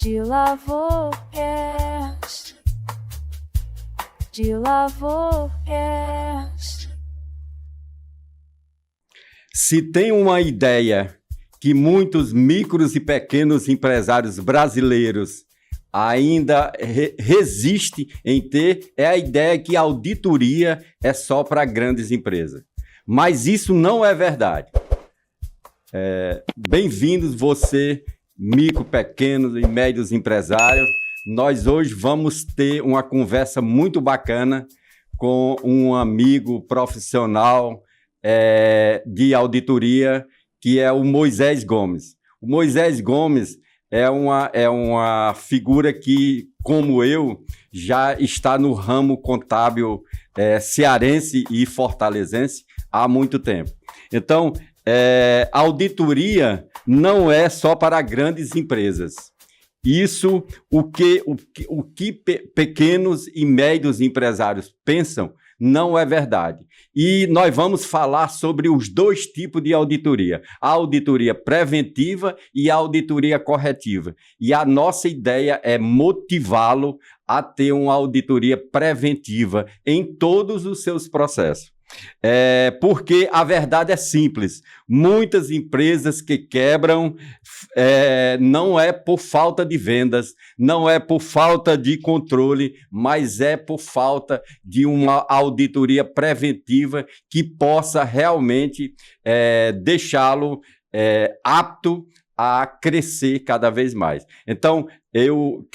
de Lavourcast, de Lavourcast. Se tem uma ideia que muitos micros e pequenos empresários brasileiros ainda resistem em ter, é a ideia que a auditoria é só para grandes empresas. Mas isso não é verdade. Bem-vindos você, micro, pequenos e médios empresários. Nós hoje vamos ter uma conversa muito bacana com um amigo profissional de auditoria, que é o Moisés Gomes. O Moisés Gomes é uma figura que, como eu, já está no ramo contábil cearense e fortalezense há muito tempo. Então, a auditoria não é só para grandes empresas. Isso, o que pequenos e médios empresários pensam, não é verdade. E nós vamos falar sobre os dois tipos de auditoria, a auditoria preventiva e a auditoria corretiva. E a nossa ideia é motivá-lo a ter uma auditoria preventiva em todos os seus processos. Porque a verdade é simples, muitas empresas que quebram não é por falta de vendas, não é por falta de controle, mas é por falta de uma auditoria preventiva que possa realmente deixá-lo apto a crescer cada vez mais. Então, eu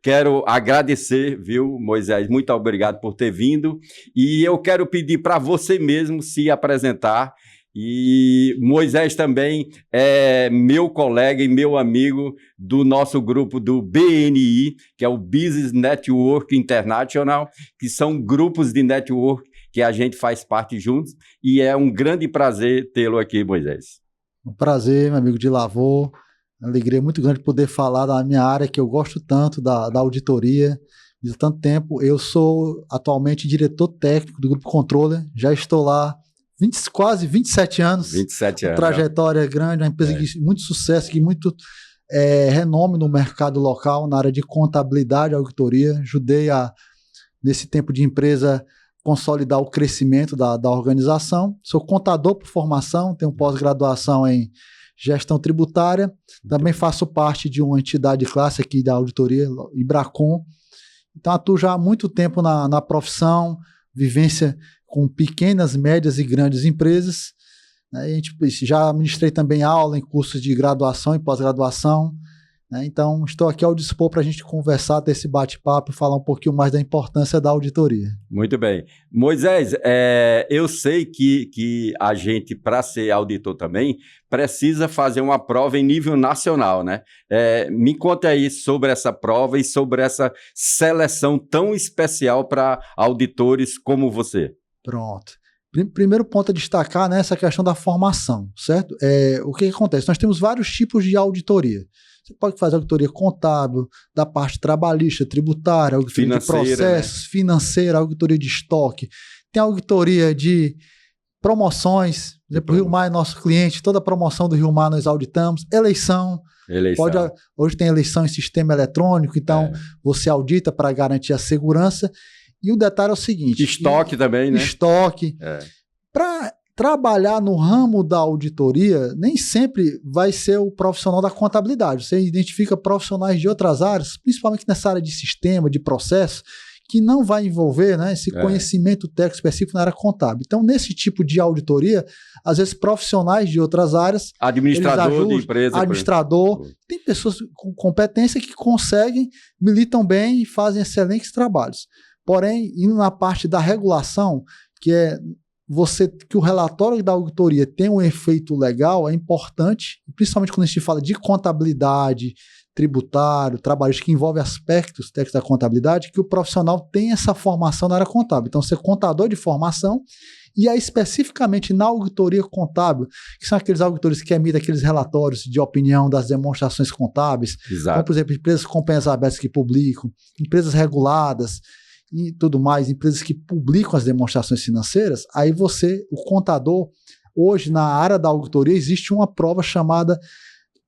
quero agradecer, viu, Moisés? Muito obrigado por ter vindo. E eu quero pedir para você mesmo se apresentar. E Moisés também é meu colega e meu amigo do nosso grupo do BNI, que é o Business Network International, que são grupos de network que a gente faz parte juntos. E é um grande prazer tê-lo aqui, Moisés. Um prazer, meu amigo de Lavor. Alegria muito grande poder falar da minha área, que eu gosto tanto, da auditoria, de tanto tempo. Eu sou atualmente diretor técnico do Grupo Controller, já estou lá quase 27 anos. 27 anos. Trajetória grande, uma empresa de muito sucesso, que muito renome no mercado local, na área de contabilidade e auditoria. Ajudei nesse tempo de empresa, consolidar o crescimento da organização. Sou contador por formação, tenho pós-graduação em gestão tributária, também faço parte de uma entidade de classe aqui da auditoria, Ibracon. Então atuo já há muito tempo na profissão, vivência com pequenas, médias e grandes empresas. Já ministrei também aula em cursos de graduação e pós-graduação. Então, estou aqui ao dispor para a gente conversar, ter esse bate-papo e falar um pouquinho mais da importância da auditoria. Muito bem. Moisés, eu sei que a gente, para ser auditor também, precisa fazer uma prova em nível nacional, né? Me conta aí sobre essa prova e sobre essa seleção tão especial para auditores como você. Pronto. Primeiro ponto a destacar, né, essa questão da formação, certo? O que acontece? Nós temos vários tipos de auditoria. Você pode fazer auditoria contábil, da parte trabalhista, tributária, auditoria de processos, né? Financeira, auditoria de estoque. Tem auditoria de promoções. Por exemplo, o Rio Mar é nosso cliente, toda promoção do Rio Mar nós auditamos. Eleição. Hoje tem eleição em sistema eletrônico, então você audita para garantir a segurança. E o detalhe é o seguinte... Estoque também, né? Estoque. Para trabalhar no ramo da auditoria, nem sempre vai ser o profissional da contabilidade. Você identifica profissionais de outras áreas, principalmente nessa área de sistema, de processo, que não vai envolver, né, esse conhecimento técnico específico na área contábil. Então, nesse tipo de auditoria, às vezes profissionais de outras áreas... Administrador de empresa. Administrador. Tem pessoas com competência que conseguem, militam bem e fazem excelentes trabalhos. Porém, indo na parte da regulação, que o relatório da auditoria tem um efeito legal, é importante, principalmente quando a gente fala de contabilidade, tributário, trabalhista, que envolve aspectos técnicos da contabilidade, que o profissional tem essa formação na área contábil. Então, ser contador de formação, e aí especificamente na auditoria contábil, que são aqueles auditores que emitem aqueles relatórios de opinião das demonstrações contábeis, como, por exemplo, empresas com companhias abertas que publicam, empresas reguladas, e tudo mais, empresas que publicam as demonstrações financeiras, aí o contador, hoje na área da auditoria existe uma prova chamada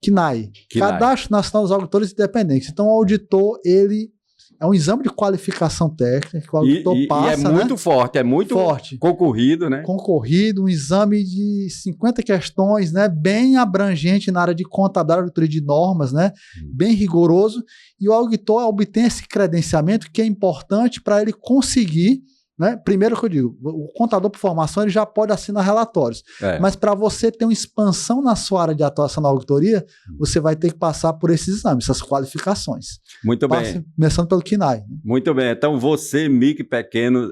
CNAI. Cadastro Nacional dos Auditores Independentes. Então, o auditor, ele é um exame de qualificação técnica que o auditor passa, e é muito forte, é muito forte, concorrido, né? Concorrido, um exame de 50 questões, né? Bem abrangente na área de contabilidade, auditoria de normas, né? Bem rigoroso. E o auditor obtém esse credenciamento que é importante para ele conseguir, né? Primeiro que eu digo, o contador por formação ele já pode assinar relatórios, mas para você ter uma expansão na sua área de atuação na auditoria, você vai ter que passar por esses exames, essas qualificações. Muito bem. Começando pelo CNAI. Né? Muito bem. Então, você, micro e pequeno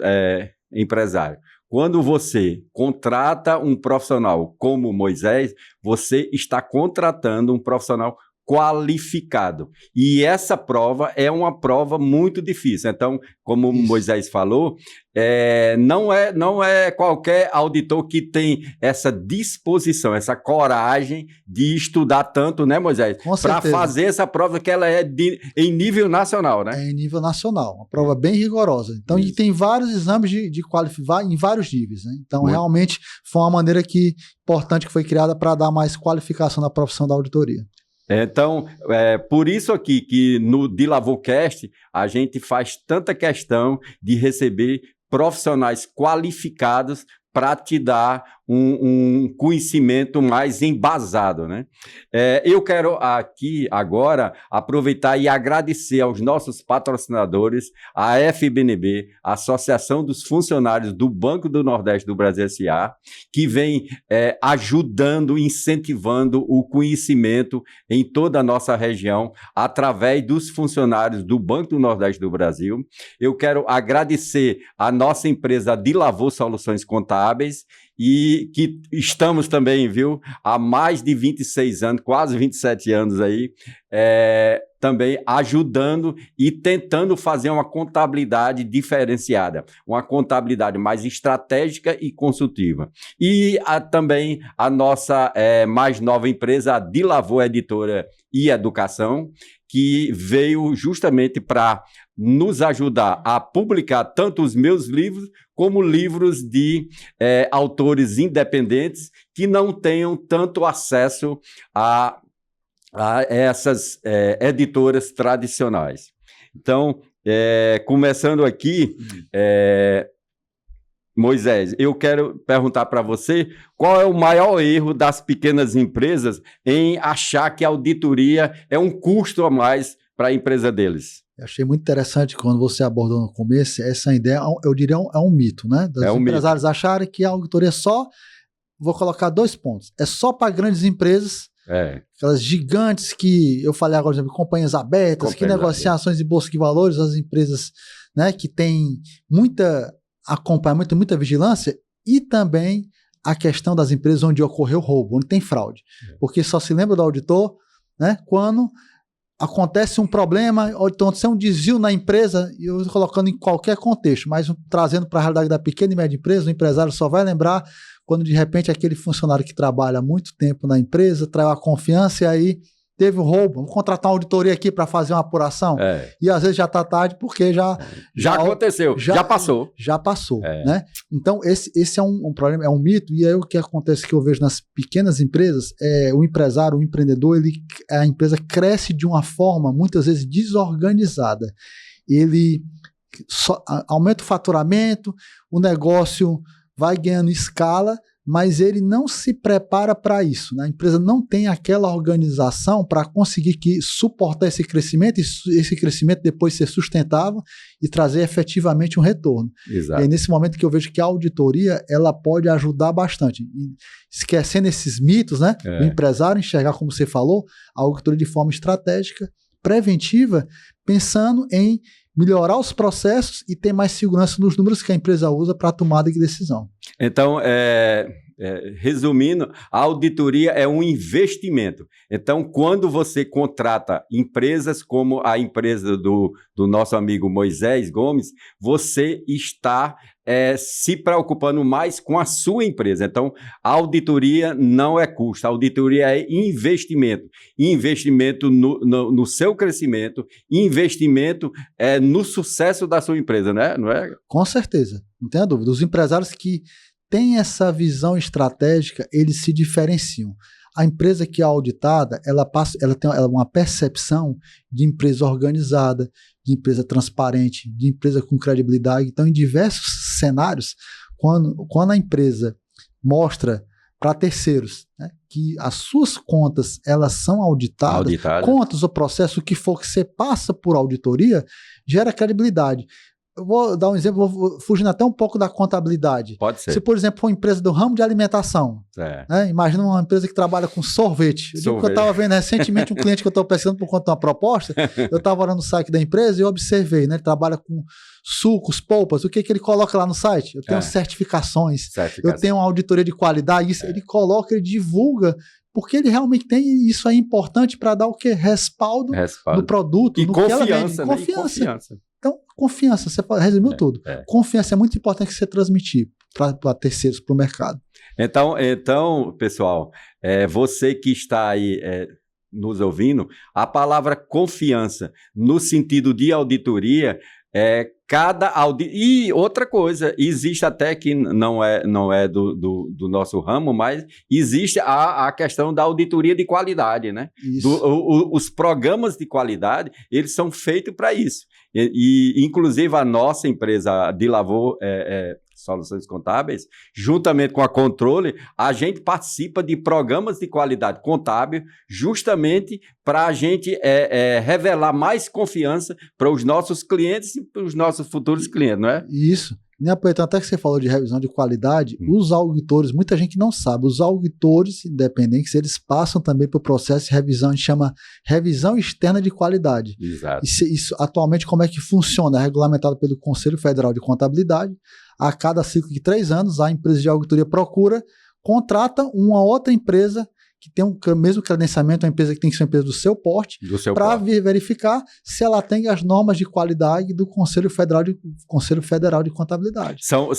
empresário, quando você contrata um profissional como Moisés, você está contratando um profissional qualificado. E essa prova é uma prova muito difícil. Então, como Moisés falou, não é qualquer auditor que tem essa disposição, essa coragem de estudar tanto, né, Moisés? Para fazer essa prova que ela é em nível nacional, né? É em nível nacional, uma prova bem rigorosa. Então, e tem vários exames de qualificar em vários níveis, né? Então, realmente, foi uma maneira importante que foi criada para dar mais qualificação na profissão da auditoria. Então, por isso aqui que no DiLavoCast a gente faz tanta questão de receber profissionais qualificados para te dar um conhecimento mais embasado, né? Eu quero aqui agora aproveitar e agradecer aos nossos patrocinadores, a FBNB, a Associação dos Funcionários do Banco do Nordeste do Brasil S.A., que vem ajudando, incentivando o conhecimento em toda a nossa região, através dos funcionários do Banco do Nordeste do Brasil. Eu quero agradecer a nossa empresa DiLavo Soluções Contábeis, e que estamos também, viu, há mais de 26 anos, quase 27 anos aí, também ajudando e tentando fazer uma contabilidade diferenciada, uma contabilidade mais estratégica e consultiva. E também a nossa mais nova empresa, a DiLavo Editora e Educação, que veio justamente para nos ajudar a publicar tanto os meus livros como livros de autores independentes que não tenham tanto acesso a essas editoras tradicionais. Então, começando aqui, Moisés, eu quero perguntar para você qual é o maior erro das pequenas empresas em achar que a auditoria é um custo a mais para a empresa deles. Eu achei muito interessante quando você abordou no começo essa ideia, eu diria, é um mito, né? Dos empresários acharem que a auditoria é só, vou colocar 2 pontos, é só para grandes empresas, aquelas gigantes que, eu falei agora, por exemplo, companhias abertas, que negociam ações de bolsa de valores, as empresas, né, que têm muita acompanhamento, muita vigilância, e também a questão das empresas onde ocorreu roubo, onde tem fraude. Porque só se lembra do auditor, né, quando acontece um problema, ou então acontece um desvio na empresa, e eu estou colocando em qualquer contexto, mas trazendo para a realidade da pequena e média empresa, o empresário só vai lembrar quando de repente aquele funcionário que trabalha há muito tempo na empresa traiu a confiança e aí teve um roubo, vamos contratar uma auditoria aqui para fazer uma apuração, e às vezes já está tarde porque já aconteceu, já passou. Já passou, né? Então esse é um problema, é um mito, e aí o que acontece que eu vejo nas pequenas empresas, o empresário, o empreendedor, a empresa cresce de uma forma muitas vezes desorganizada, ele aumenta o faturamento, o negócio vai ganhando escala, mas ele não se prepara para isso, né? A empresa não tem aquela organização para conseguir suportar esse crescimento, e esse crescimento depois ser sustentável e trazer efetivamente um retorno. Exato. E é nesse momento que eu vejo que a auditoria ela pode ajudar bastante. E esquecendo esses mitos, né? O empresário enxergar, como você falou, a auditoria de forma estratégica, preventiva, pensando em melhorar os processos e ter mais segurança nos números que a empresa usa para a tomada de decisão. Então, resumindo, a auditoria é um investimento. Então, quando você contrata empresas como a empresa do nosso amigo Moisés Gomes, você está se preocupando mais com a sua empresa. Então, a auditoria não é custo, a auditoria é investimento. Investimento no seu crescimento, investimento no sucesso da sua empresa, né? Não é? Com certeza, não tenha dúvida. Os empresários que têm essa visão estratégica, eles se diferenciam. A empresa que é auditada, ela tem uma percepção de empresa organizada, de empresa transparente, de empresa com credibilidade. Então, em diversos cenários, quando a empresa mostra para terceiros, né, que as suas contas elas são auditadas, contas ou processo, o que for que você passa por auditoria, gera credibilidade. Eu vou dar um exemplo, vou fugindo até um pouco da contabilidade. Pode ser. Se, por exemplo, for uma empresa do ramo de alimentação, né, imagina uma empresa que trabalha com sorvete. Eu estava vendo recentemente um cliente que eu estou pesquisando por conta de uma proposta, eu estava olhando no site da empresa e eu observei, né, ele trabalha com sucos, polpas, o que ele coloca lá no site? Eu tenho certificações, eu tenho uma auditoria de qualidade, isso ele coloca, ele divulga, porque ele realmente tem, isso é importante para dar o quê? Respaldo no produto, e no confiança, que ela vende. Né? Confiança. Então, confiança, você resumiu tudo. Confiança é muito importante que você transmitir para terceiros, para o mercado. Então, pessoal, você que está aí nos ouvindo, a palavra confiança, no sentido de auditoria, e outra coisa, existe até que não é do nosso ramo, mas existe a questão da auditoria de qualidade, né? Os programas de qualidade, eles são feitos para isso. E, inclusive, a nossa empresa de Lavor Soluções Contábeis, juntamente com a Controle, a gente participa de programas de qualidade contábil justamente para a gente revelar mais confiança para os nossos clientes e para os nossos futuros clientes, não é? Isso. Aproveitando até que você falou de revisão de qualidade, os auditores, muita gente não sabe, os auditores independentes, eles passam também por processo de revisão, a gente chama revisão externa de qualidade. Exato. Isso atualmente como é que funciona? É regulamentado pelo Conselho Federal de Contabilidade. A cada ciclo de 3 anos, a empresa de auditoria contrata uma outra empresa que tem o mesmo credenciamento, uma empresa que tem que ser uma empresa do seu porte, para verificar se ela tem as normas de qualidade do Conselho Federal de Contabilidade. São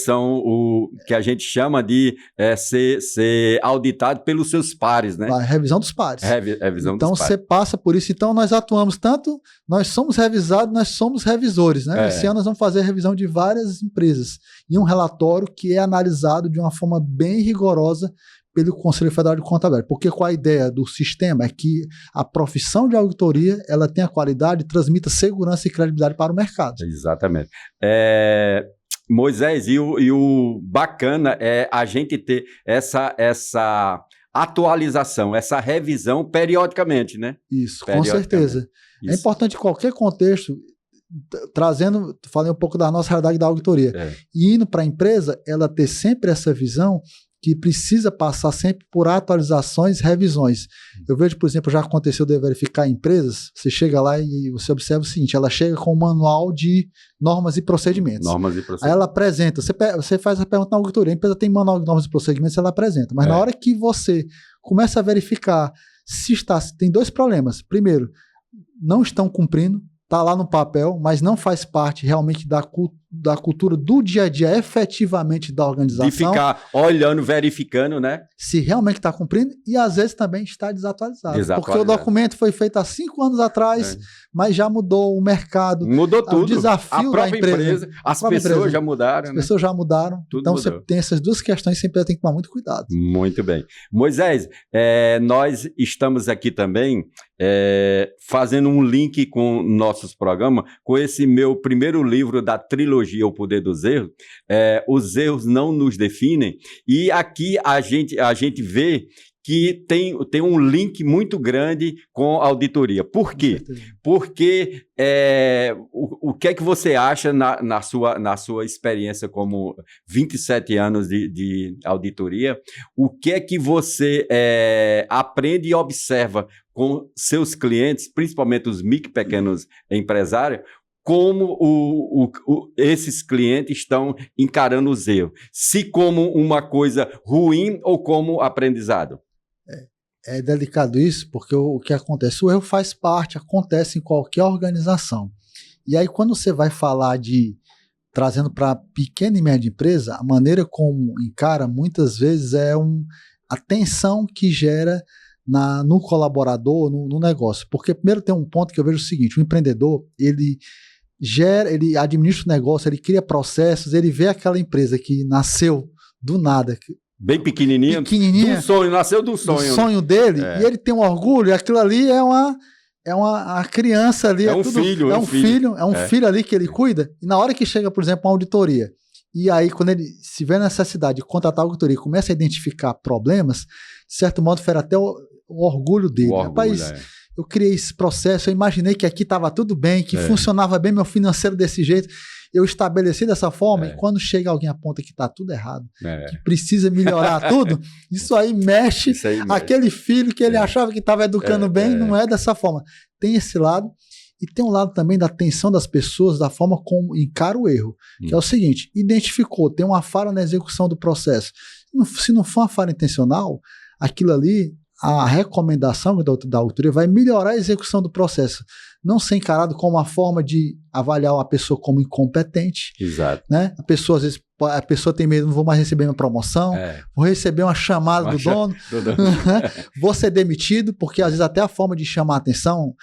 o que a gente chama de ser auditado pelos seus pares, né? A revisão dos pares. Revisão então, dos pares. Você passa por isso. Então, nós atuamos tanto, nós somos revisados, nós somos revisores, né? Esse ano nós vamos fazer a revisão de várias empresas e um relatório que é analisado de uma forma bem rigorosa pelo Conselho Federal de Contabilidade. Porque qual a ideia do sistema é que a profissão de auditoria ela tem a qualidade e transmita segurança e credibilidade para o mercado. Exatamente. Moisés, e o bacana é a gente ter essa atualização, essa revisão periodicamente, né? Isso, com certeza. Isso. É importante em qualquer contexto, falei um pouco da nossa realidade da auditoria, e indo para a empresa, ela ter sempre essa visão que precisa passar sempre por atualizações, revisões. Eu vejo, por exemplo, já aconteceu de verificar empresas, você chega lá e você observa o seguinte, ela chega com um manual de normas e procedimentos. Aí ela apresenta, você faz a pergunta na auditoria, a empresa tem manual de normas e procedimentos, ela apresenta, mas na hora que você começa a verificar tem 2 problemas. Primeiro, não estão cumprindo, está lá no papel, mas não faz parte realmente da cultura do dia a dia, efetivamente da organização. De ficar olhando, verificando, né? Se realmente está cumprindo e às vezes também está desatualizado. Porque o documento foi feito há 5 anos atrás, mas já mudou o mercado. Mudou tudo. O desafio a própria da empresa. As pessoas já mudaram. As pessoas já mudaram. Tudo então mudou. Você tem essas 2 questões, sempre tem que tomar muito cuidado. Muito bem. Moisés, nós estamos aqui também fazendo um link com nossos programas, com esse meu primeiro livro da trilogia O Poder dos Erros, Os Erros Não Nos Definem, e aqui a gente vê que tem um link muito grande com a auditoria. Por quê? Porque o que é que você acha na sua experiência como 27 anos de auditoria, o que é que você aprende e observa com seus clientes, principalmente os micro e pequenos empresários, como esses clientes estão encarando os erros, se como uma coisa ruim ou como aprendizado? É delicado isso, porque o que acontece? O erro faz parte, acontece em qualquer organização. E aí, quando você vai falar trazendo para pequena e média empresa, a maneira como encara, muitas vezes, a tensão que gera no colaborador, no negócio. Porque primeiro tem um ponto que eu vejo o seguinte, o empreendedor, ele administra o negócio, ele cria processos, ele vê aquela empresa que nasceu do nada, bem pequenininha, pequenininha, do sonho, nasceu do do sonho. sonho dele, e ele tem um orgulho, e aquilo ali é uma criança ali. É um filho. É um filho ali que ele cuida, e na hora que chega, por exemplo, uma auditoria, e aí quando ele se vê a necessidade de contratar a auditoria e começa a identificar problemas, de certo modo, fere até o orgulho dele. Rapaz, eu criei esse processo, eu imaginei que aqui estava tudo bem, que funcionava bem meu financeiro desse jeito, eu estabeleci dessa forma, e quando chega alguém aponta que está tudo errado, que precisa melhorar tudo, isso aí mexe aquele filho que ele achava que estava educando bem, não é dessa forma. Tem esse lado, e tem um lado também da atenção das pessoas, da forma como encara o erro, que é o seguinte: identificou, tem uma falha na execução do processo. Se não for uma falha intencional, aquilo ali, a recomendação da auditoria vai melhorar a execução do processo, não ser encarado como uma forma de avaliar a pessoa como incompetente. Exato. Né? A pessoa, às vezes, tem medo, não vou mais receber minha promoção, vou receber uma chamada do dono, vou ser demitido, porque às vezes até a forma de chamar a atenção,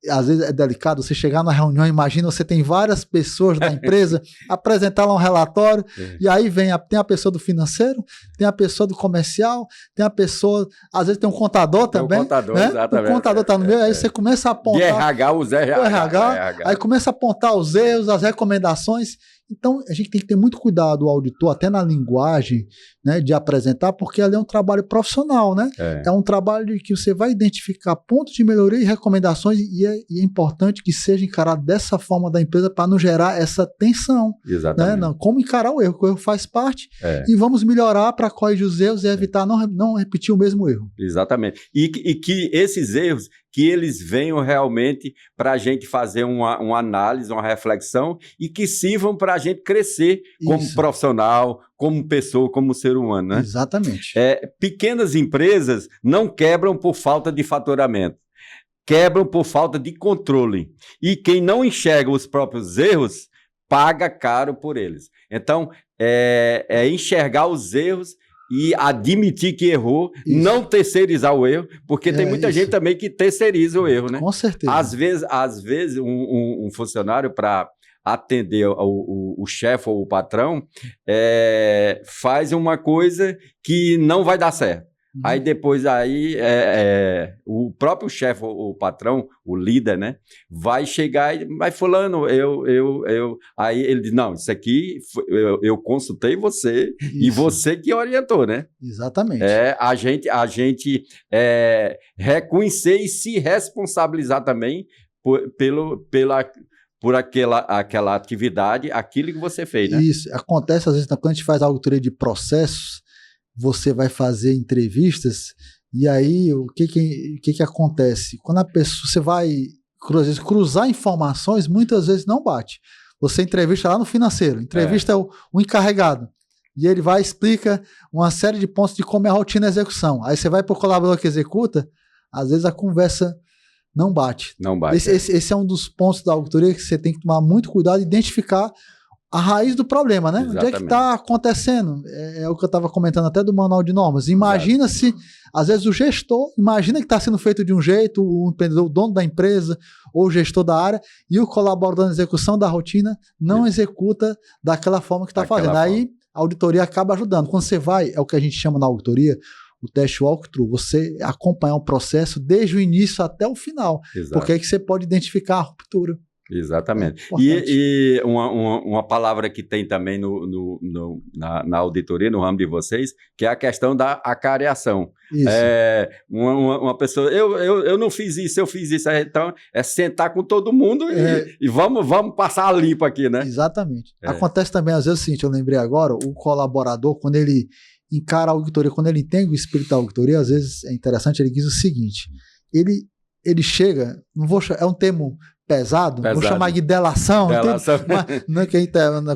às vezes é delicado, você chegar na reunião, imagina, você tem várias pessoas da empresa, apresentar lá um relatório, e aí tem a pessoa do financeiro, tem a pessoa do comercial, tem a pessoa, às vezes tem um contador também. O contador, né? Exatamente. O contador está no meio, aí você começa a apontar. De RH, os RH. Aí começa a apontar os erros, as recomendações. Então, a gente tem que ter muito cuidado, o auditor, até na linguagem, né, de apresentar, porque ali é um trabalho profissional, né? É um trabalho de que você vai identificar pontos de melhoria e recomendações, e é importante que seja encarado dessa forma da empresa para não gerar essa tensão. Exatamente. Né? Não, como encarar o erro, que o erro faz parte, e vamos melhorar para corrigir os erros e evitar não repetir o mesmo erro. Exatamente. E que esses erros, que eles venham realmente para a gente fazer uma análise, uma reflexão, e que sirvam para a gente crescer como profissional, como pessoa, como ser humano. Né? Exatamente. Pequenas empresas não quebram por falta de faturamento, quebram por falta de controle. E quem não enxerga os próprios erros, paga caro por eles. Então, enxergar os erros e admitir que errou, não terceirizar o erro, porque tem muita gente também que terceiriza o erro, né? Com certeza. Às vezes um funcionário, para atender o chefe ou o patrão, faz uma coisa que não vai dar certo. Aí depois o próprio chefe, o patrão, o líder, né, vai chegar e vai fulano, aí ele diz, não, isso aqui eu consultei você e você que orientou, né? Exatamente. A gente reconhecer e se responsabilizar também por aquela atividade, aquilo que você fez, né? Isso, acontece às vezes quando a gente faz auditoria de processos, você vai fazer entrevistas, e aí o que acontece? Quando a pessoa, você vai cruzar informações, muitas vezes não bate. Você entrevista lá no financeiro, entrevista o encarregado, e ele vai e explica uma série de pontos de como é a rotina de execução. Aí você vai para o colaborador que executa, às vezes a conversa não bate. Não bate. Esse é um dos pontos da auditoria que você tem que tomar muito cuidado e identificar a raiz do problema, né? Exatamente. Onde é que está acontecendo? É o que eu estava comentando até do manual de normas. Imagina se, às vezes, o gestor, imagina que está sendo feito de um jeito, o empreendedor, o dono da empresa, ou o gestor da área, e o colaborador na execução da rotina não executa daquela forma que está fazendo. Aí a auditoria acaba ajudando. Quando você vai, é o que a gente chama na auditoria, o teste walkthrough, você acompanhar o processo desde o início até o final. Exato. Porque aí que você pode identificar a ruptura. Exatamente. E uma palavra que tem também na auditoria, no ramo de vocês, que é a questão da acareação. Isso. Uma pessoa, eu não fiz isso, eu fiz isso. Então, é sentar com todo mundo e vamos passar a limpa aqui, né? Exatamente. Acontece também, às vezes, o seguinte, eu lembrei agora, o colaborador, quando ele encara a auditoria, quando ele entende o espírito da auditoria, às vezes é interessante, ele diz o seguinte, ele chega, é um termo pesado, vou chamar de delação,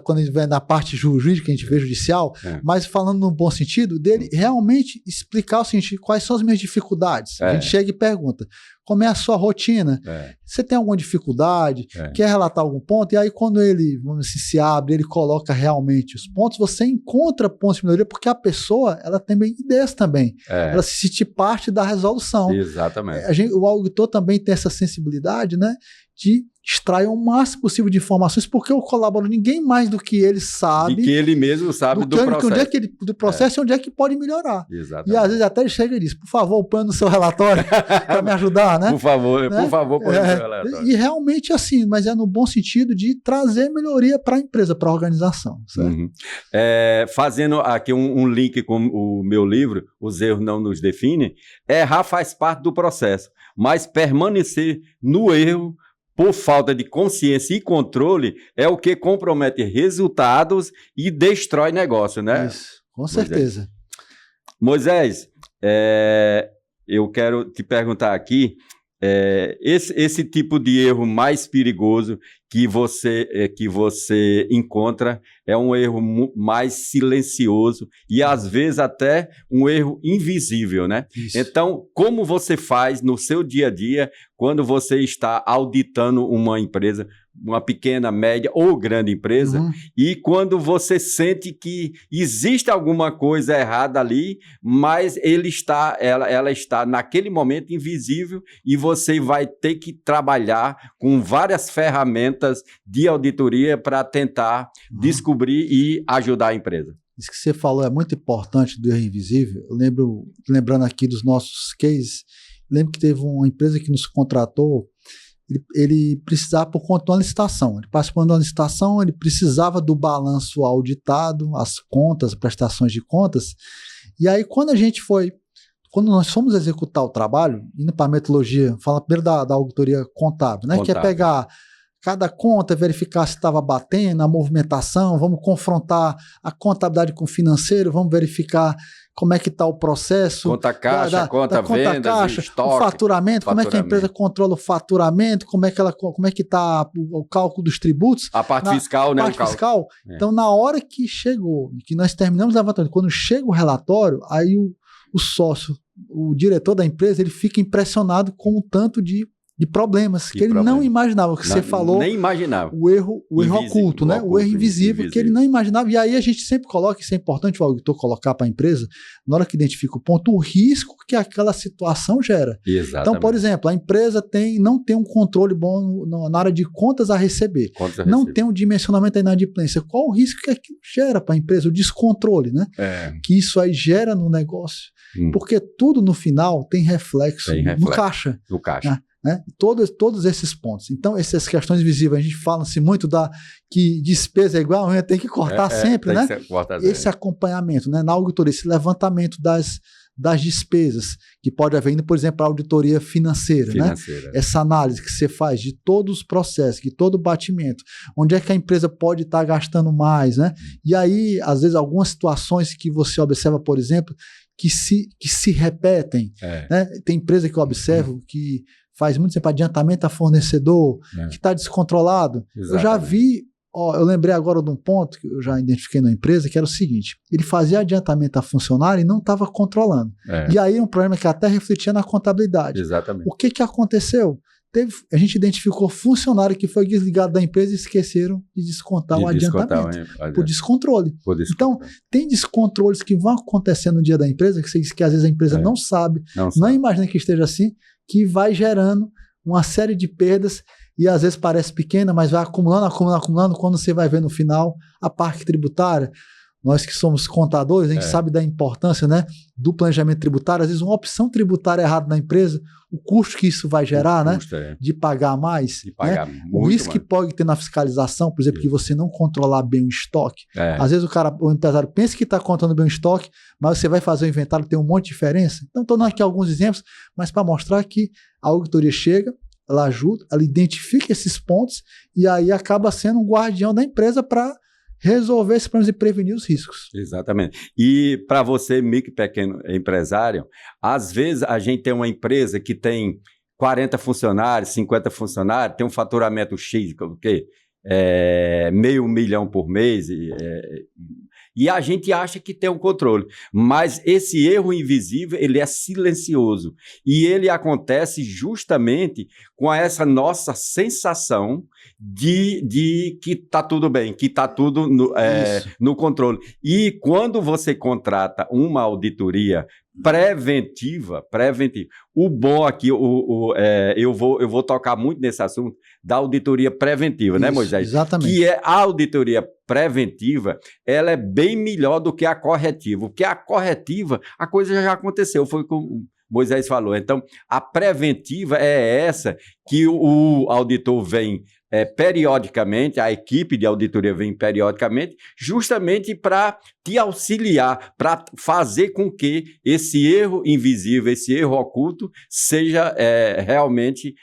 quando a gente vê na parte jurídica, a gente vê judicial, mas falando no bom sentido, dele realmente explicar o seguinte, quais são as minhas dificuldades. A gente chega e pergunta, como é a sua rotina? Você tem alguma dificuldade? Quer relatar algum ponto? E aí quando ele se abre, ele coloca realmente os pontos, você encontra pontos de melhoria, porque a pessoa, ela tem ideias também. Ela se sente parte da resolução. Exatamente. O auditor também tem essa sensibilidade, né, de extraia o máximo possível de informações, porque o colaborador, ninguém mais do que ele sabe. E que ele mesmo sabe do processo. Onde é que do processo e onde é que pode melhorar. Exatamente. E às vezes até ele chega e diz, por favor, põe no seu relatório para me ajudar, né? Por favor, põe no seu relatório. E realmente assim, mas é no bom sentido de trazer melhoria para a empresa, para a organização. Certo? Uhum. Fazendo aqui um link com o meu livro, Os Erros Não Nos Definem, errar faz parte do processo, mas permanecer no erro por falta de consciência e controle é o que compromete resultados e destrói negócio, né? Isso, com certeza. Moisés, eu quero te perguntar aqui, esse tipo de erro mais perigoso que você encontra é um erro mais silencioso e às vezes até um erro invisível, né? Isso. Então, como você faz no seu dia a dia quando você está auditando uma empresa, uma pequena, média ou grande empresa, e quando você sente que existe alguma coisa errada ali, mas ela está naquele momento invisível e você vai ter que trabalhar com várias ferramentas de auditoria para tentar descobrir e ajudar a empresa. Isso que você falou é muito importante do erro invisível. Eu lembrando aqui dos nossos cases, lembro que teve uma empresa que nos contratou, ele precisava por conta de uma licitação. Ele participando de uma licitação, ele precisava do balanço auditado, as contas, as prestações de contas. E aí, quando nós fomos executar o trabalho, indo para a metodologia, fala primeiro da auditoria contábil, né? Que é pegar cada conta, verificar se estava batendo, a movimentação, vamos confrontar a contabilidade com o financeiro, vamos verificar como é que está o processo. Conta caixa, conta vendas, estoque. O faturamento, como é que a empresa controla o faturamento, como é que está o cálculo dos tributos. A parte fiscal, né? A parte fiscal. Então, na hora que chegou, que nós terminamos o levantamento, quando chega o relatório, aí o sócio, o diretor da empresa, ele fica impressionado com o tanto de problemas que ele não imaginava, o que você falou. Nem imaginava. O erro oculto, né? O erro invisível, que ele não imaginava. E aí a gente sempre coloca, isso é importante o auditor colocar para a empresa, na hora que identifica o ponto, o risco que aquela situação gera. Exatamente. Então, por exemplo, a empresa não tem um controle bom na área de contas a receber. Não tem um dimensionamento da inadimplência. Qual o risco que aquilo gera para a empresa? O descontrole, né? Que isso aí gera no negócio. Porque tudo no final tem reflexo no caixa. No caixa. Né? Todos esses pontos. Então, essas questões visíveis, a gente fala-se muito que despesa é igual, tem que cortar sempre, né? Esse acompanhamento, né? Na auditoria, esse levantamento das despesas, que pode haver, por exemplo, a auditoria financeira. Né? Essa análise que você faz de todos os processos, de todo o batimento, onde é que a empresa pode estar gastando mais, né? E aí, às vezes, algumas situações que você observa, por exemplo, que se repetem. Né? Tem empresa que eu observo que faz muito tempo adiantamento a fornecedor, que está descontrolado. Exatamente. Eu já vi, eu lembrei agora de um ponto que eu já identifiquei na empresa, que era o seguinte, ele fazia adiantamento a funcionário e não estava controlando. E aí um problema que até refletia na contabilidade. Exatamente. O que aconteceu? A gente identificou funcionário que foi desligado da empresa e esqueceram de descontar o adiantamento por descontrole. Então, tem descontroles que vão acontecer no dia da empresa, que às vezes a empresa não sabe, não imagina que esteja assim, que vai gerando uma série de perdas e às vezes parece pequena, mas vai acumulando, quando você vai ver no final a parte tributária. Nós que somos contadores, a gente sabe da importância, né, do planejamento tributário. Às vezes uma opção tributária errada na empresa, o custo que isso vai gerar, né, de pagar mais, o risco que pode ter na fiscalização, por exemplo, que você não controlar bem o estoque. Às vezes o empresário pensa que está contando bem o estoque, mas você vai fazer o inventário, tem um monte de diferença. Então, estou dando aqui alguns exemplos, mas para mostrar que a auditoria chega, ela ajuda, ela identifica esses pontos e aí acaba sendo um guardião da empresa para resolver esses problemas e prevenir os riscos. Exatamente. E para você, micro e pequeno empresário, às vezes a gente tem uma empresa que tem 40 funcionários, 50 funcionários, tem um faturamento X, o quê? R$500 mil por mês, e a gente acha que tem um controle, mas esse erro invisível, ele é silencioso, e ele acontece justamente com essa nossa sensação de que está tudo bem, que está tudo no controle. E quando você contrata uma auditoria preventiva. O bom aqui, eu vou tocar muito nesse assunto da auditoria preventiva, né, Moisés? Exatamente. Que é a auditoria preventiva, ela é bem melhor do que a corretiva, porque a corretiva, a coisa já aconteceu, foi como Moisés falou. Então, a preventiva é essa que o auditor vem periodicamente, a equipe de auditoria vem periodicamente, justamente para te auxiliar, para fazer com que esse erro invisível, esse erro oculto, seja realmente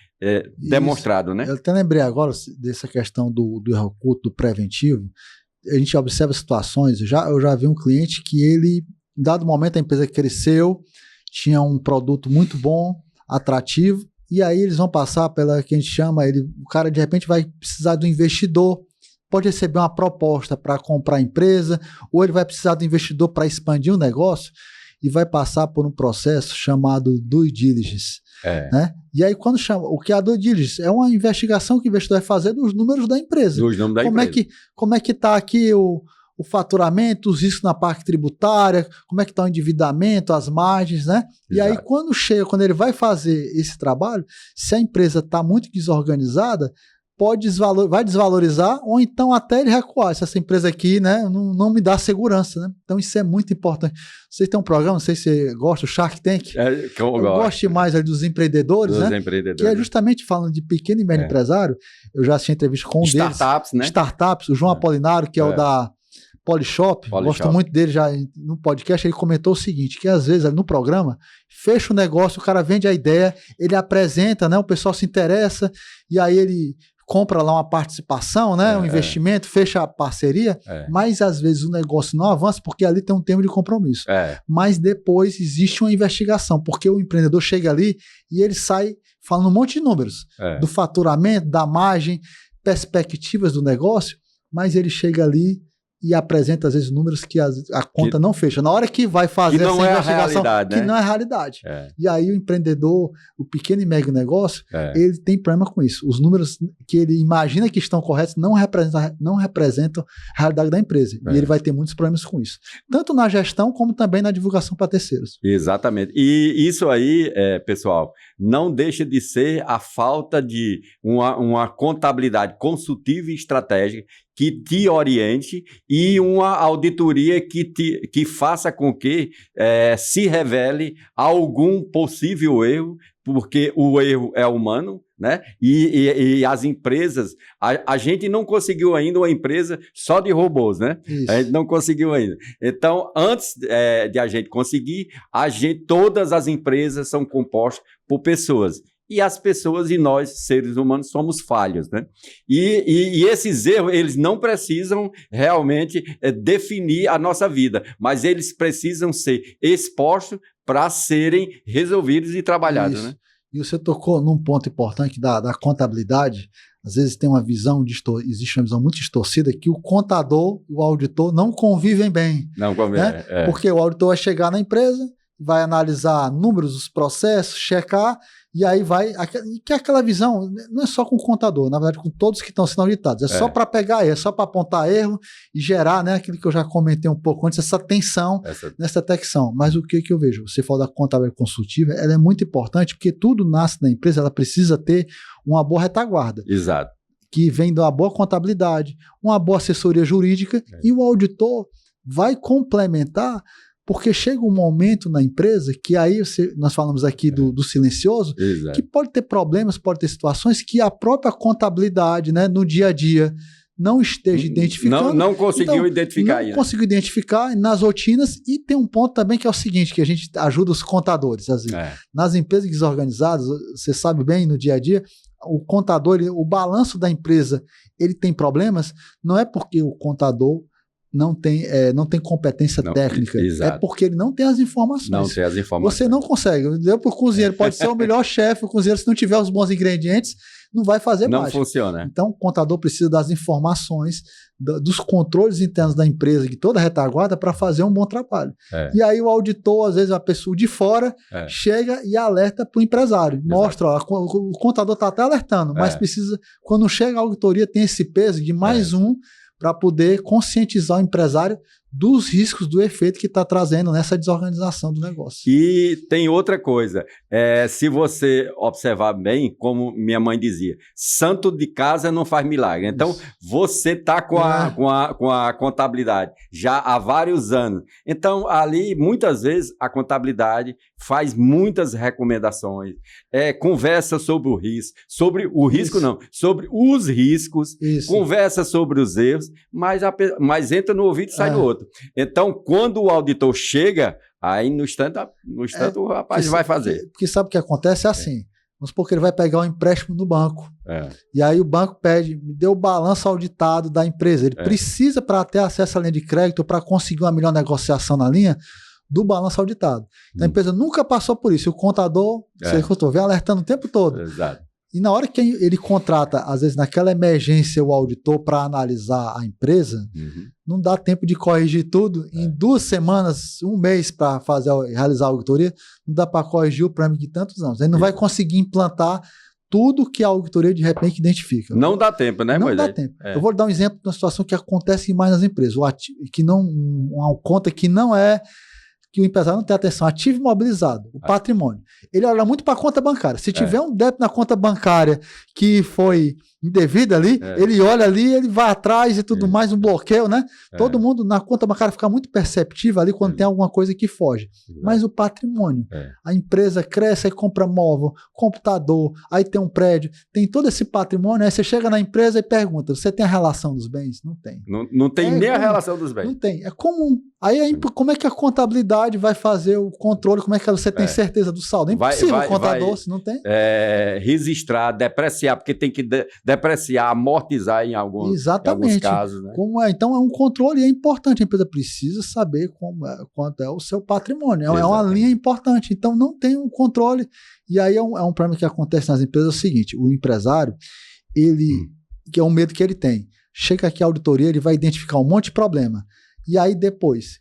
demonstrado, né? Eu até lembrei agora dessa questão do erro oculto, do preventivo. A gente observa situações, eu já vi um cliente que ele, em dado momento, a empresa cresceu, tinha um produto muito bom, atrativo, e aí eles vão passar pela que a gente chama, o cara de repente vai precisar do investidor, pode receber uma proposta para comprar a empresa, ou ele vai precisar do investidor para expandir o negócio, e vai passar por um processo chamado due diligence. Né? E aí quando chama, o que é a due diligence? É uma investigação que o investidor vai fazer dos números da empresa. Dos números da empresa. Como é que está aqui o faturamento, os riscos na parte tributária, como é que está o endividamento, as margens, né? Exato. E aí quando ele vai fazer esse trabalho, se a empresa está muito desorganizada, vai desvalorizar, ou então até ele recuar. Se essa empresa aqui, né, não me dá segurança, né? Então isso é muito importante. Vocês têm um programa, não sei se você gosta, o Shark Tank. Eu gosto mais dos empreendedores, né? Que é justamente falando de pequeno e médio empresário. Eu já assisti entrevista com um deles. Startups, né? Startups, o João Apolinário, que é o da Polishop, gosto muito dele, já no podcast ele comentou o seguinte, que às vezes no programa, fecha o negócio, o cara vende a ideia, ele apresenta, né, o pessoal se interessa, e aí ele compra lá uma participação, né, um investimento, fecha a parceria, mas às vezes o negócio não avança porque ali tem um termo de compromisso. Mas depois existe uma investigação, porque o empreendedor chega ali e ele sai falando um monte de números, do faturamento, da margem, perspectivas do negócio, mas ele chega ali e apresenta, às vezes, números que a conta não fecha. Na hora que vai fazer essa investigação, que não é realidade. E aí o empreendedor, o pequeno e médio negócio, ele tem problema com isso. Os números que ele imagina que estão corretos não representam a realidade da empresa. E ele vai ter muitos problemas com isso. Tanto na gestão, como também na divulgação para terceiros. Exatamente. E isso aí, pessoal, não deixa de ser a falta de uma contabilidade consultiva e estratégica que te oriente e uma auditoria que faça com que se revele algum possível erro, porque o erro é humano, né? E as empresas, a gente não conseguiu ainda uma empresa só de robôs, né? Isso. A gente não conseguiu ainda. Então, antes de a gente conseguir, todas as empresas são compostas por pessoas. E as pessoas e nós, seres humanos, somos falhos, né? E esses erros, eles não precisam realmente definir a nossa vida, mas eles precisam ser expostos para serem resolvidos e trabalhados, isso. Né? E você tocou num ponto importante da contabilidade. Às vezes tem uma visão, existe uma visão muito distorcida que o contador e o auditor não convivem bem. Não convivem, né? Porque o auditor vai chegar na empresa, vai analisar números, os processos, checar, e aí vai... Que aquela visão não é só com o contador, na verdade com todos que estão sendo auditados. Só para pegar erro, é só para apontar erro e gerar, né, aquilo que eu já comentei um pouco antes, essa tensão nessa detecção. Mas o que eu vejo? Você falou da contabilidade consultiva, ela é muito importante porque tudo nasce na empresa, ela precisa ter uma boa retaguarda. Exato. Que vem de uma boa contabilidade, uma boa assessoria jurídica, e o auditor vai complementar. Porque chega um momento na empresa que aí nós falamos aqui do silencioso, que pode ter problemas, pode ter situações que a própria contabilidade, né, no dia a dia não esteja identificando. Não conseguiu identificar ainda. Não conseguiu identificar nas rotinas. E tem um ponto também que é o seguinte, que a gente ajuda os contadores. Assim, nas empresas desorganizadas, você sabe bem, no dia a dia, o contador, o balanço da empresa, ele tem problemas, não é porque o contador não tem competência técnica. Exato. É porque ele não tem as informações. Não tem as informações. Você não consegue. O cozinheiro pode ser o melhor chefe, o cozinheiro, se não tiver os bons ingredientes, não vai fazer mágica. Não funciona. Então, o contador precisa das informações, dos controles internos da empresa, de toda a retaguarda, para fazer um bom trabalho. E aí o auditor, às vezes a pessoa de fora, chega e alerta para o empresário. Exato. Mostra, ó, o contador está até alertando, mas precisa, quando chega a auditoria, tem esse peso de mais um, para poder conscientizar o empresário dos riscos, do efeito que está trazendo nessa desorganização do negócio. E tem outra coisa, se você observar bem, como minha mãe dizia, santo de casa não faz milagre. Então, você está com a contabilidade já há vários anos. Então, ali, muitas vezes, a contabilidade faz muitas recomendações, conversa sobre o risco, sobre os riscos, conversa sobre os erros, mas entra no ouvido e sai no outro. Então, quando o auditor chega, aí no instante o rapaz vai fazer. Porque sabe o que acontece? É assim, vamos supor que ele vai pegar um empréstimo no banco, e aí o banco pede, me dê o balanço auditado da empresa. Ele precisa, para ter acesso à linha de crédito, para conseguir uma melhor negociação na linha, do balanço auditado. Então, a empresa nunca passou por isso. O contador, vem alertando o tempo todo. Exato. E na hora que ele contrata, às vezes naquela emergência, o auditor para analisar a empresa, não dá tempo de corrigir tudo. Em 2 semanas, 1 mês para realizar a auditoria, não dá para corrigir o prêmio de tantos anos. Ele não vai conseguir implantar tudo que a auditoria de repente identifica. Não dá tempo, né, Moisés? Não dá tempo. Eu vou dar um exemplo de uma situação que acontece mais nas empresas. Uma conta que não é... que o empresário não tem atenção, ativo imobilizado, o patrimônio. Ele olha muito para a conta bancária. Se tiver um débito na conta bancária que foi indevido ali, ele olha ali, ele vai atrás e tudo mais, um bloqueio, né? Todo mundo na conta bancária fica muito perceptivo ali quando tem alguma coisa que foge. Mas o patrimônio, a empresa cresce, aí compra móvel, computador, aí tem um prédio, tem todo esse patrimônio, aí você chega na empresa e pergunta, você tem a relação dos bens? Não tem. Não tem nem a relação dos bens. Não tem, é comum. Aí como é que a contabilidade vai fazer o controle, como é que você tem certeza do saldo? É impossível o contador, se não tem. Registrar, depreciar, porque tem que depreciar, amortizar em alguns casos. Né? Então é um controle, é importante, a empresa precisa saber quanto é o seu patrimônio, é uma linha importante, então não tem um controle, e aí é um problema que acontece nas empresas, é o seguinte, o empresário, que é um medo que ele tem, chega aqui a auditoria, ele vai identificar um monte de problema, e aí depois,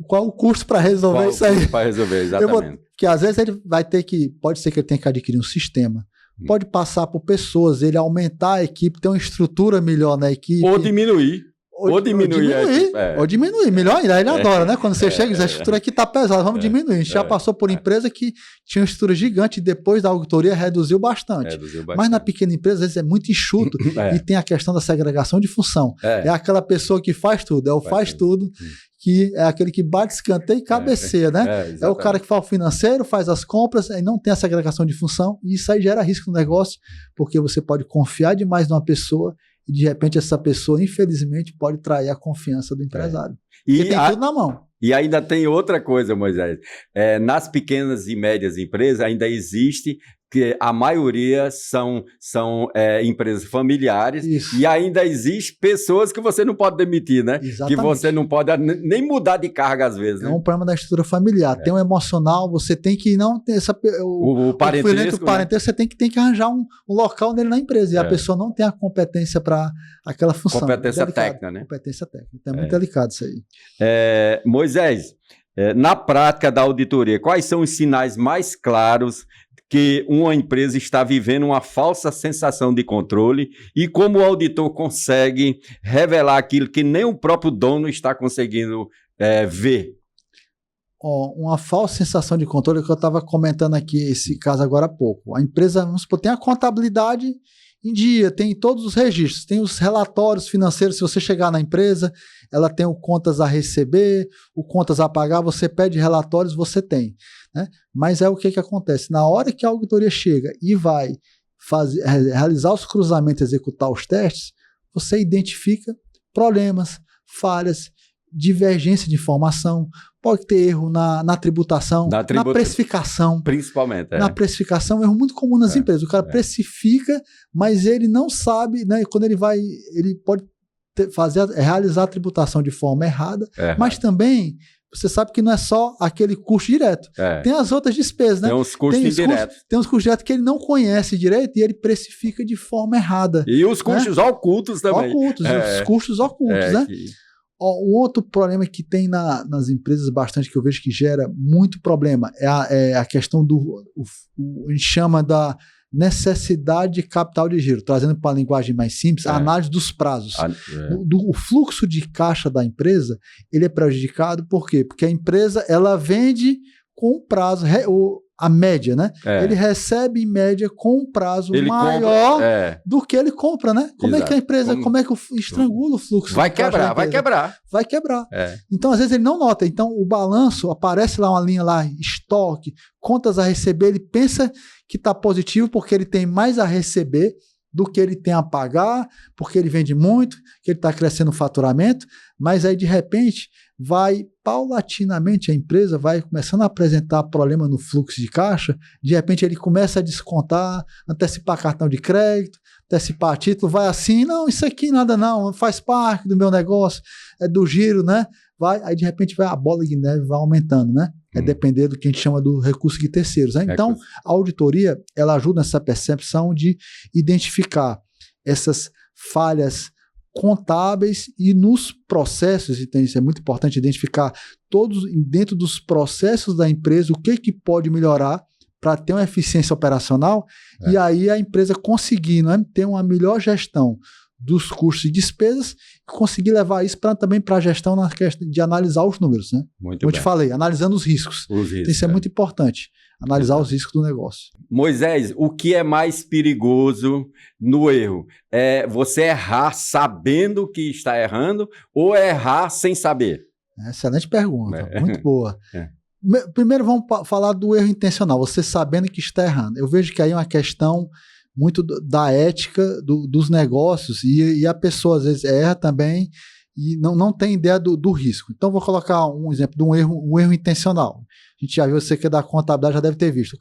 qual o custo para resolver isso aí? Para resolver, exatamente. Porque às vezes ele vai ter pode ser que ele tenha que adquirir um sistema, pode passar por pessoas, ele aumentar a equipe, ter uma estrutura melhor na equipe. Ou diminuir. Ou diminuir. Melhor ainda. Ele adora, né? Quando você chega e diz, a estrutura aqui está pesada, vamos diminuir. A gente já passou por empresa que tinha uma estrutura gigante e depois da auditoria reduziu bastante. Mas na pequena empresa, às vezes é muito enxuto e tem a questão da segregação de função. É aquela pessoa que faz tudo, faz tudo, que é aquele que bate escanteio e cabeceia, né? É o cara que faz o financeiro, faz as compras, aí não tem a segregação de função, e isso aí gera risco no negócio, porque você pode confiar demais numa pessoa e de repente essa pessoa, infelizmente, pode trair a confiança do empresário. E tem tudo na mão. E ainda tem outra coisa, Moisés. Nas pequenas e médias empresas ainda existe que a maioria são empresas familiares. Isso. E ainda existe pessoas que você não pode demitir, né? Exatamente. Que você não pode nem mudar de carga às vezes. É um problema da estrutura familiar. Tem um emocional, você tem que não ter o parentesco, você tem que arranjar um local nele na empresa. E a pessoa não tem a competência para aquela função. Competência técnica, né? Competência técnica. Então é muito delicado isso aí. Moisés, na prática da auditoria, quais são os sinais mais claros que uma empresa está vivendo uma falsa sensação de controle e como o auditor consegue revelar aquilo que nem o próprio dono está conseguindo ver? Uma falsa sensação de controle que eu estava comentando aqui, esse caso agora há pouco. A empresa, vamos supor, tem a contabilidade em dia, tem todos os registros, tem os relatórios financeiros. Se você chegar na empresa, ela tem o contas a receber, o contas a pagar, você pede relatórios, você tem, né? Mas o que acontece? Na hora que a auditoria chega e vai realizar os cruzamentos, executar os testes, você identifica problemas, falhas, divergência de informação, pode ter erro na tributação, na precificação. Principalmente. Na precificação, um erro muito comum nas empresas. O cara precifica, mas ele não sabe, né? Quando ele pode realizar a tributação de forma errada, mas também você sabe que não é só aquele custo direto. Tem as outras despesas, né? Tem os custos indiretos. Tem os custos diretos que ele não conhece direito e ele precifica de forma errada. E os custos ocultos também. Os custos ocultos, né? Um outro problema que tem nas empresas bastante, que eu vejo que gera muito problema, é a questão a gente chama necessidade de capital de giro. Trazendo para a linguagem mais simples, a análise dos prazos. O fluxo de caixa da empresa, ele é prejudicado por quê? Porque a empresa, ela vende com um prazo, a média, né? Ele recebe em média com um prazo maior do que ele compra, né? Como é que a empresa, como é que estrangula o fluxo? Vai quebrar. Vai quebrar. Então, às vezes, ele não nota. Então, o balanço, aparece lá uma linha lá, estoque, contas a receber, ele pensa que está positivo porque ele tem mais a receber do que ele tem a pagar, porque ele vende muito, que ele está crescendo o faturamento, mas aí, de repente, vai paulatinamente a empresa vai começando a apresentar problema no fluxo de caixa, de repente ele começa a descontar, antecipar cartão de crédito, antecipar título, vai assim, não, isso aqui nada não, faz parte do meu negócio, é do giro, né? Aí de repente a bola de neve vai aumentando, né? É depender do que a gente chama do recurso de terceiros, né? Então, a auditoria, ela ajuda nessa percepção de identificar essas falhas contábeis e nos processos, então isso é muito importante identificar todos dentro dos processos da empresa o que pode melhorar para ter uma eficiência operacional e aí a empresa conseguir, né, ter uma melhor gestão dos custos e despesas e conseguir levar isso também para a gestão na questão de analisar os números, né? Como eu te falei, analisando os riscos. Então, isso é muito importante, analisar os riscos do negócio. Moisés, o que é mais perigoso no erro? É você errar sabendo que está errando ou errar sem saber? Excelente pergunta, muito boa. Primeiro vamos falar do erro intencional, você sabendo que está errando. Eu vejo que aí é uma questão muito da ética dos negócios e a pessoa às vezes erra também e não tem ideia do risco. Então vou colocar um exemplo de um erro intencional. A gente já viu, você que é da contabilidade já deve ter visto.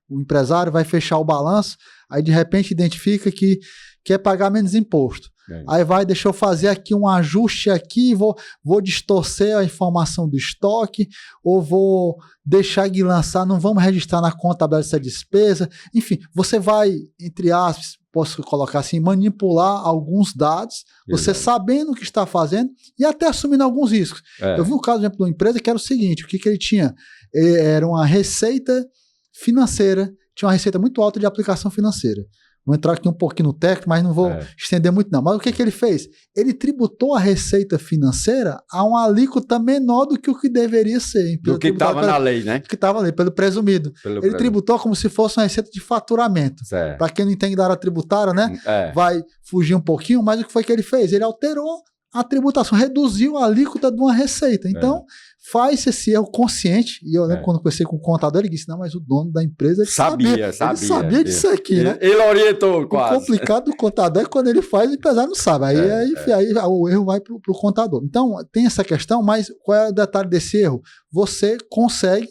O empresário vai fechar o balanço, aí de repente identifica que quer pagar menos imposto. Aí deixa eu fazer aqui um ajuste aqui, vou distorcer a informação do estoque, ou vou deixar de lançar, não vamos registrar na contabilidade essa despesa. Enfim, você vai, entre aspas, posso colocar assim, manipular alguns dados, você sabendo o que está fazendo e até assumindo alguns riscos. Eu vi um caso, por exemplo, de uma empresa que era o seguinte, o que ele tinha? Era uma receita financeira, tinha uma receita muito alta de aplicação financeira. Vou entrar aqui um pouquinho no técnico, mas não vou estender muito não. Mas o que ele fez? Ele tributou a receita financeira a uma alíquota menor do que o que deveria ser. Do que estava na lei, né? Do que estava na lei, pelo presumido. Ele tributou como se fosse uma receita de faturamento. Para quem não entende da área tributária, né? Vai fugir um pouquinho, mas o que foi que ele fez? Ele alterou a tributação, reduziu a alíquota de uma receita. Então, faz esse erro consciente. E eu lembro quando eu conversei com o contador, ele disse, não, mas o dono da empresa ele sabia disso aqui, né? Ele orientou quase. O complicado do contador é quando ele faz e o empresário não sabe. Aí o erro vai para o contador. Então, tem essa questão, mas qual é o detalhe desse erro? Você consegue,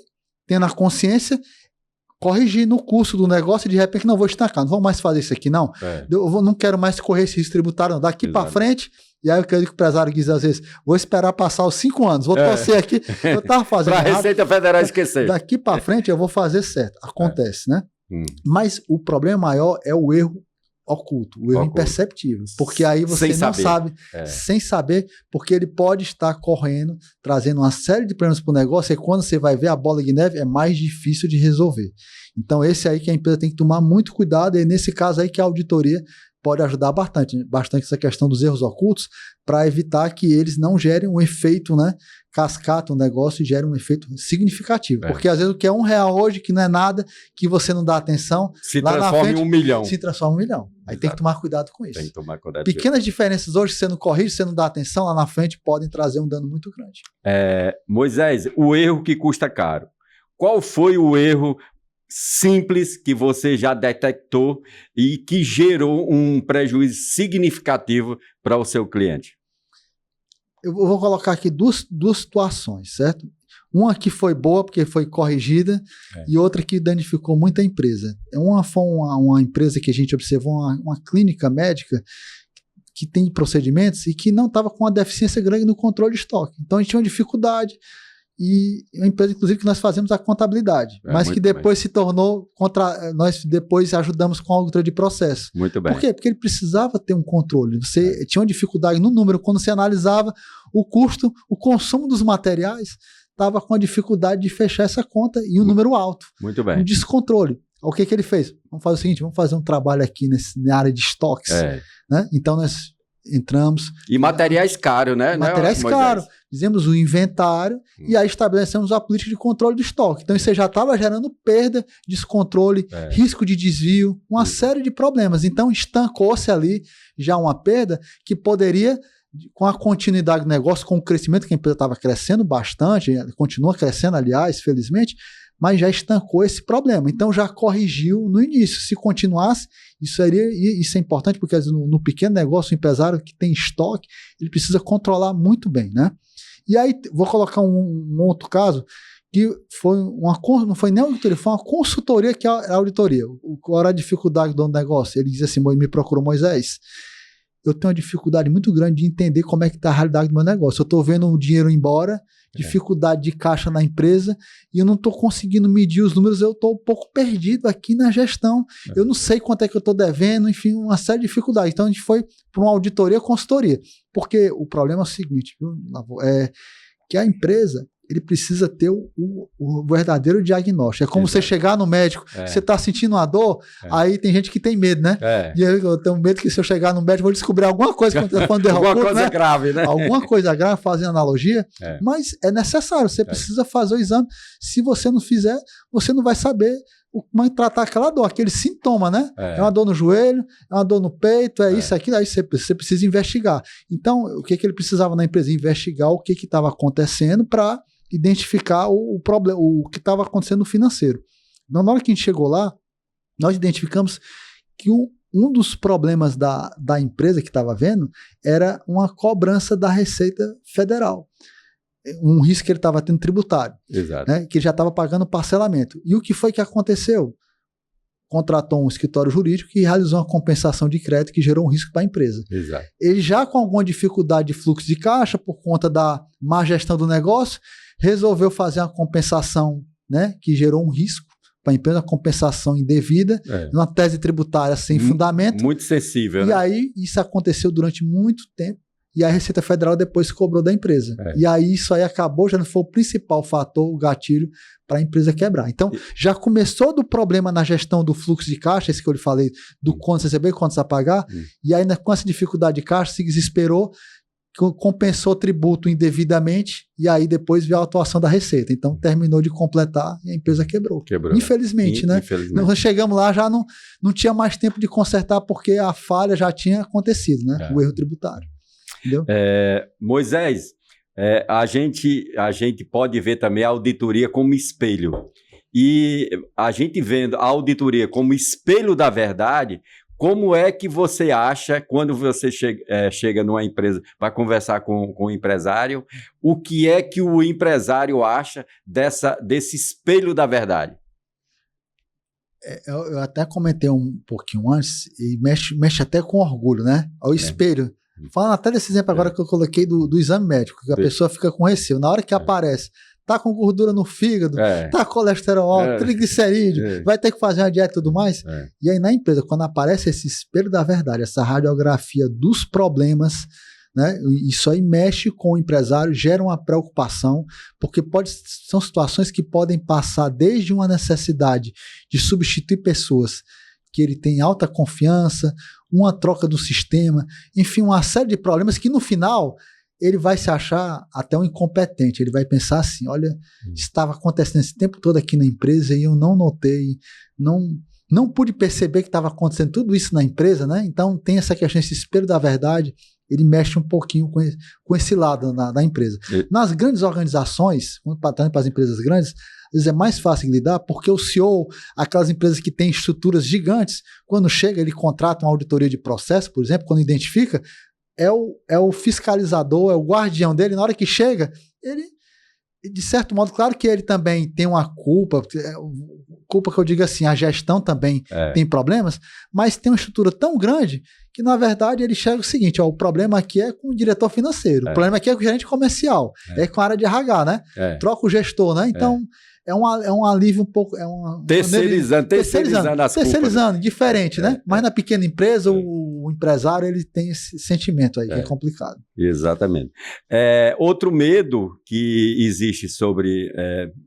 tendo a consciência, corrigir no curso do negócio e de repente não vou estancar, não vou mais fazer isso aqui não. Não quero mais correr esse risco tributário não. Daqui para frente, e aí eu quero que o empresário diz às vezes, vou esperar passar os 5 anos, vou torcer aqui, eu estava fazendo para a Receita Federal esquecer. Daqui para frente eu vou fazer certo. Acontece, né? Mas o problema maior é o erro oculto, o erro imperceptível, porque aí você não sabe, sem saber, porque ele pode estar correndo, trazendo uma série de problemas para o negócio, e quando você vai ver a bola de neve, é mais difícil de resolver. Então esse aí que a empresa tem que tomar muito cuidado, e nesse caso aí que a auditoria pode ajudar bastante essa questão dos erros ocultos, para evitar que eles não gerem um efeito, né, cascata no negócio e gerem um efeito significativo. Porque às vezes o que é R$1 hoje, que não é nada, que você não dá atenção, se transforma em 1 milhão. Se transforma em 1 milhão. Aí tem que tomar cuidado com isso. Tem que tomar cuidado. Pequenas diferenças hoje, que você não corrige, você não dá atenção, lá na frente podem trazer um dano muito grande. Moisés, o erro que custa caro. Qual foi o erro simples que você já detectou e que gerou um prejuízo significativo para o seu cliente? Eu vou colocar aqui duas situações, certo? Uma que foi boa porque foi corrigida e outra que danificou muito a empresa. Uma foi uma empresa que a gente observou, uma clínica médica que tem procedimentos e que não estava com uma deficiência grande no controle de estoque. Então a gente tinha uma dificuldade. E uma empresa, inclusive, que nós fazemos a contabilidade, mas que depois se tornou nós depois ajudamos com a auditoria de processo. Muito bem. Por quê? Porque ele precisava ter um controle. Você tinha uma dificuldade no número, quando você analisava o custo, o consumo dos materiais, estava com a dificuldade de fechar essa conta e um número alto. Muito bem. Um descontrole. O que ele fez? Vamos fazer o seguinte, vamos fazer um trabalho aqui na área de estoques. Né? Então, nós entramos... E materiais caros, né? Materiais caros. Fizemos o inventário e aí estabelecemos a política de controle do estoque. Então, isso já estava gerando perda, descontrole, risco de desvio, uma série de problemas. Então, estancou-se ali já uma perda que poderia, com a continuidade do negócio, com o crescimento que a empresa estava crescendo bastante, continua crescendo, aliás, felizmente, mas já estancou esse problema. Então, já corrigiu no início. Se continuasse, isso é importante, porque no pequeno negócio, o empresário que tem estoque, ele precisa controlar muito bem, né? E aí, vou colocar um outro caso, que foi não foi nem auditoria, foi uma consultoria que é a auditoria. Qual era a dificuldade do negócio? Ele diz assim, me procurou, Moisés, eu tenho uma dificuldade muito grande de entender como é que está a realidade do meu negócio. Eu estou vendo o dinheiro embora, dificuldade de caixa na empresa, e eu não estou conseguindo medir os números, eu estou um pouco perdido aqui na gestão, eu não sei quanto é que eu estou devendo, enfim, uma série de dificuldades. Então a gente foi para uma auditoria, consultoria, porque o problema é o seguinte, viu, é que a empresa, ele precisa ter o verdadeiro diagnóstico. É como você chegar no médico, você está sentindo uma dor, aí tem gente que tem medo, né? E eu tenho medo que se eu chegar no médico, eu vou descobrir alguma coisa quando eu falando alguma coisa grave, né? Alguma coisa grave, fazendo analogia, mas é necessário, você precisa fazer o exame. Se você não fizer, você não vai saber como tratar aquela dor, aquele sintoma, né? É uma dor no joelho, é uma dor no peito, isso, aquilo, aí você precisa investigar. Então, o que ele precisava na empresa? Investigar o que estava acontecendo para identificar o problema, o que estava acontecendo no financeiro. Então, na hora que a gente chegou lá, nós identificamos que um dos problemas da empresa que estava vendo era uma cobrança da Receita Federal. Um risco que ele estava tendo tributário. Exato. Né, que ele já estava pagando parcelamento. E o que foi que aconteceu? Contratou um escritório jurídico que realizou uma compensação de crédito que gerou um risco para a empresa. Exato. Ele já com alguma dificuldade de fluxo de caixa por conta da má gestão do negócio, resolveu fazer uma compensação, né, que gerou um risco para a empresa, uma compensação indevida, uma tese tributária sem fundamento. Muito sensível. E aí isso aconteceu durante muito tempo. E a Receita Federal depois se cobrou da empresa. E aí isso aí acabou, já não foi o principal fator, o gatilho para a empresa quebrar. Então, já começou do problema na gestão do fluxo de caixa, esse que eu lhe falei, do quanto você receber e quanto você pagar, e aí com essa dificuldade de caixa, se desesperou, compensou o tributo indevidamente, e aí depois veio a atuação da Receita. Então, terminou de completar e a empresa quebrou. Infelizmente, né? Infelizmente. Nós chegamos lá, já não tinha mais tempo de consertar, porque a falha já tinha acontecido, né? O erro tributário. Moisés, a gente pode ver também a auditoria como espelho. E a gente vendo a auditoria como espelho da verdade, como é que você acha, quando você chega numa empresa para conversar com o empresário, o que é que o empresário acha desse espelho da verdade? Eu até comentei um pouquinho antes, e mexe até com orgulho, né? O espelho. Falando até desse exemplo agora que eu coloquei do exame médico, que a pessoa fica com receio. Na hora que aparece, tá com gordura no fígado, tá colesterol alto, triglicerídeo, vai ter que fazer uma dieta e tudo mais. E aí na empresa, quando aparece esse espelho da verdade, essa radiografia dos problemas, né, isso aí mexe com o empresário, gera uma preocupação, porque são situações que podem passar desde uma necessidade de substituir pessoas que ele tem alta confiança, uma troca do sistema, enfim, uma série de problemas que no final ele vai se achar até um incompetente, ele vai pensar assim, olha, estava acontecendo esse tempo todo aqui na empresa e eu não notei, não pude perceber que estava acontecendo tudo isso na empresa, né? Então tem essa questão, esse espelho da verdade, ele mexe um pouquinho com esse lado da empresa. Nas grandes organizações, para as empresas grandes, às vezes é mais fácil de lidar, porque o CEO, aquelas empresas que têm estruturas gigantes, quando chega, ele contrata uma auditoria de processo, por exemplo, quando identifica, é o fiscalizador, é o guardião dele, na hora que chega, ele, de certo modo, claro que ele também tem uma culpa que eu digo assim, a gestão também tem problemas, mas tem uma estrutura tão grande que, na verdade, ele chega o seguinte, o problema aqui é com o diretor financeiro, o problema aqui é com o gerente comercial, é com a área de RH, né? Troca o gestor, né? Então, é um alívio um pouco. Terceirizando as culpas. Terceirizando, diferente, né? Mas na pequena empresa, o empresário ele tem esse sentimento aí, que é complicado. Exatamente. Outro medo que existe sobre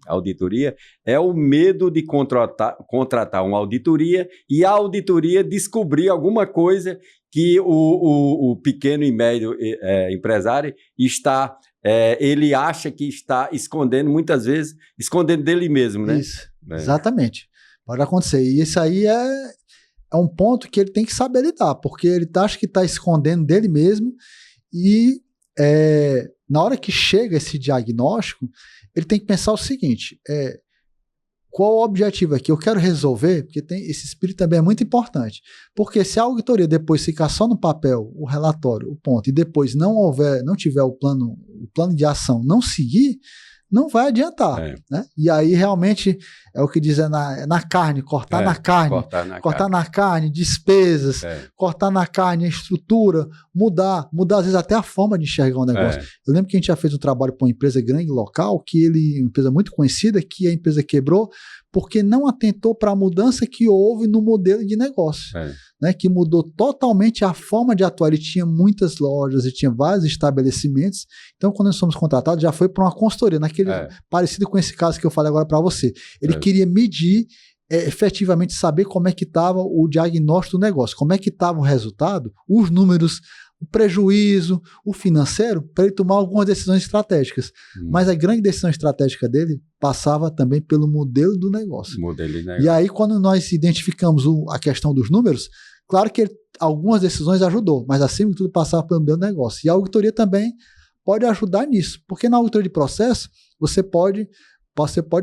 auditoria é o medo de contratar uma auditoria e a auditoria descobrir alguma coisa que o pequeno e médio empresário está... ele acha que está escondendo, muitas vezes, escondendo dele mesmo, né? Isso, exatamente. Pode acontecer. E isso aí é um ponto que ele tem que saber lidar, porque ele acha que está escondendo dele mesmo e na hora que chega esse diagnóstico, ele tem que pensar o seguinte, qual o objetivo aqui? Eu quero resolver, porque esse espírito também é muito importante. Porque se a auditoria depois ficar só no papel, o relatório, o ponto, e depois não tiver o plano de ação, não seguir, não vai adiantar. Né? E aí realmente é o que diz na carne, cortar na carne, despesas, cortar na carne a estrutura, mudar às vezes até a forma de enxergar o negócio. Eu lembro que a gente já fez um trabalho para uma empresa grande local, uma empresa muito conhecida, que a empresa quebrou porque não atentou para a mudança que houve no modelo de negócio, né, que mudou totalmente a forma de atuar. Ele tinha muitas lojas e tinha vários estabelecimentos. Então, quando nós fomos contratados, já foi para uma consultoria, parecido com esse caso que eu falei agora para você. Ele queria medir, efetivamente saber como é que estava o diagnóstico do negócio, como é que estava o resultado, os números, o prejuízo, o financeiro, para ele tomar algumas decisões estratégicas. Mas a grande decisão estratégica dele passava também pelo modelo do negócio. E aí, quando nós identificamos a questão dos números, claro que algumas decisões ajudou, mas acima de tudo passava pelo modelo do negócio. E a auditoria também pode ajudar nisso, porque na auditoria de processo, você pode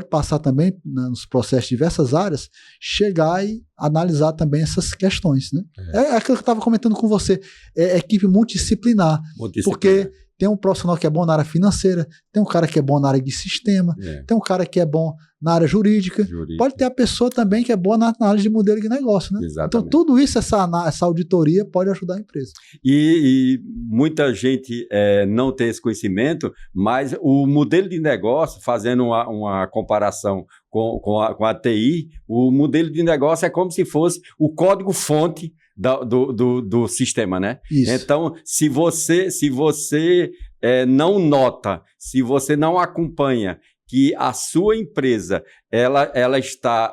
passar também, né, nos processos de diversas áreas, chegar e analisar também essas questões. Né? É aquilo que eu estava comentando com você, equipe multidisciplinar, porque tem um profissional que é bom na área financeira, tem um cara que é bom na área de sistema, tem um cara que é bom na área jurídica, pode ter a pessoa também que é boa na área de modelo de negócio. Né? Então tudo isso, essa auditoria pode ajudar a empresa. E muita gente não tem esse conhecimento, mas o modelo de negócio, fazendo uma comparação com a TI, o modelo de negócio é como se fosse o código-fonte do sistema, né? Isso. Então, se você não nota, se você não acompanha que a sua empresa ela está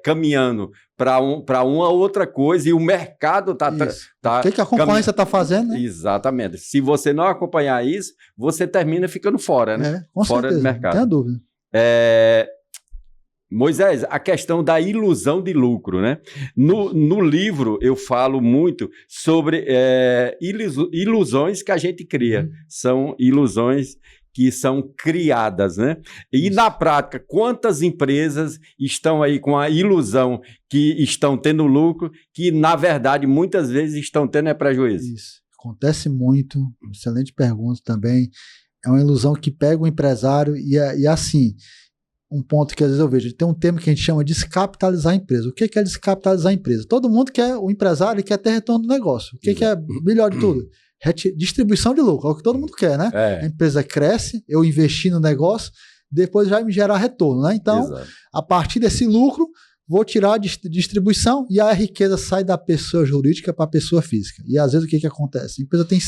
caminhando para uma outra coisa e o mercado está... O que a concorrência está fazendo? Né? Exatamente. Se você não acompanhar isso, você termina ficando fora, né? Com fora certeza, do mercado. Não tem dúvida. Moisés, a questão da ilusão de lucro, né? No livro eu falo muito sobre ilusões que a gente cria. São ilusões que são criadas, né? E na prática, quantas empresas estão aí com a ilusão que estão tendo lucro, que na verdade muitas vezes estão tendo prejuízo? Isso, acontece muito, excelente pergunta também. É uma ilusão que pega o empresário e assim, um ponto que às vezes eu vejo, tem um termo que a gente chama de descapitalizar a empresa. O que é descapitalizar a empresa? Todo mundo quer, o empresário quer ter retorno do negócio. O que é melhor de tudo? Distribuição de lucro, é o que todo mundo quer, né? A empresa cresce, eu investi no negócio, depois vai me gerar retorno, né? Então, a partir desse lucro, vou tirar a distribuição e a riqueza sai da pessoa jurídica para a pessoa física. E às vezes o que acontece? A empresa tem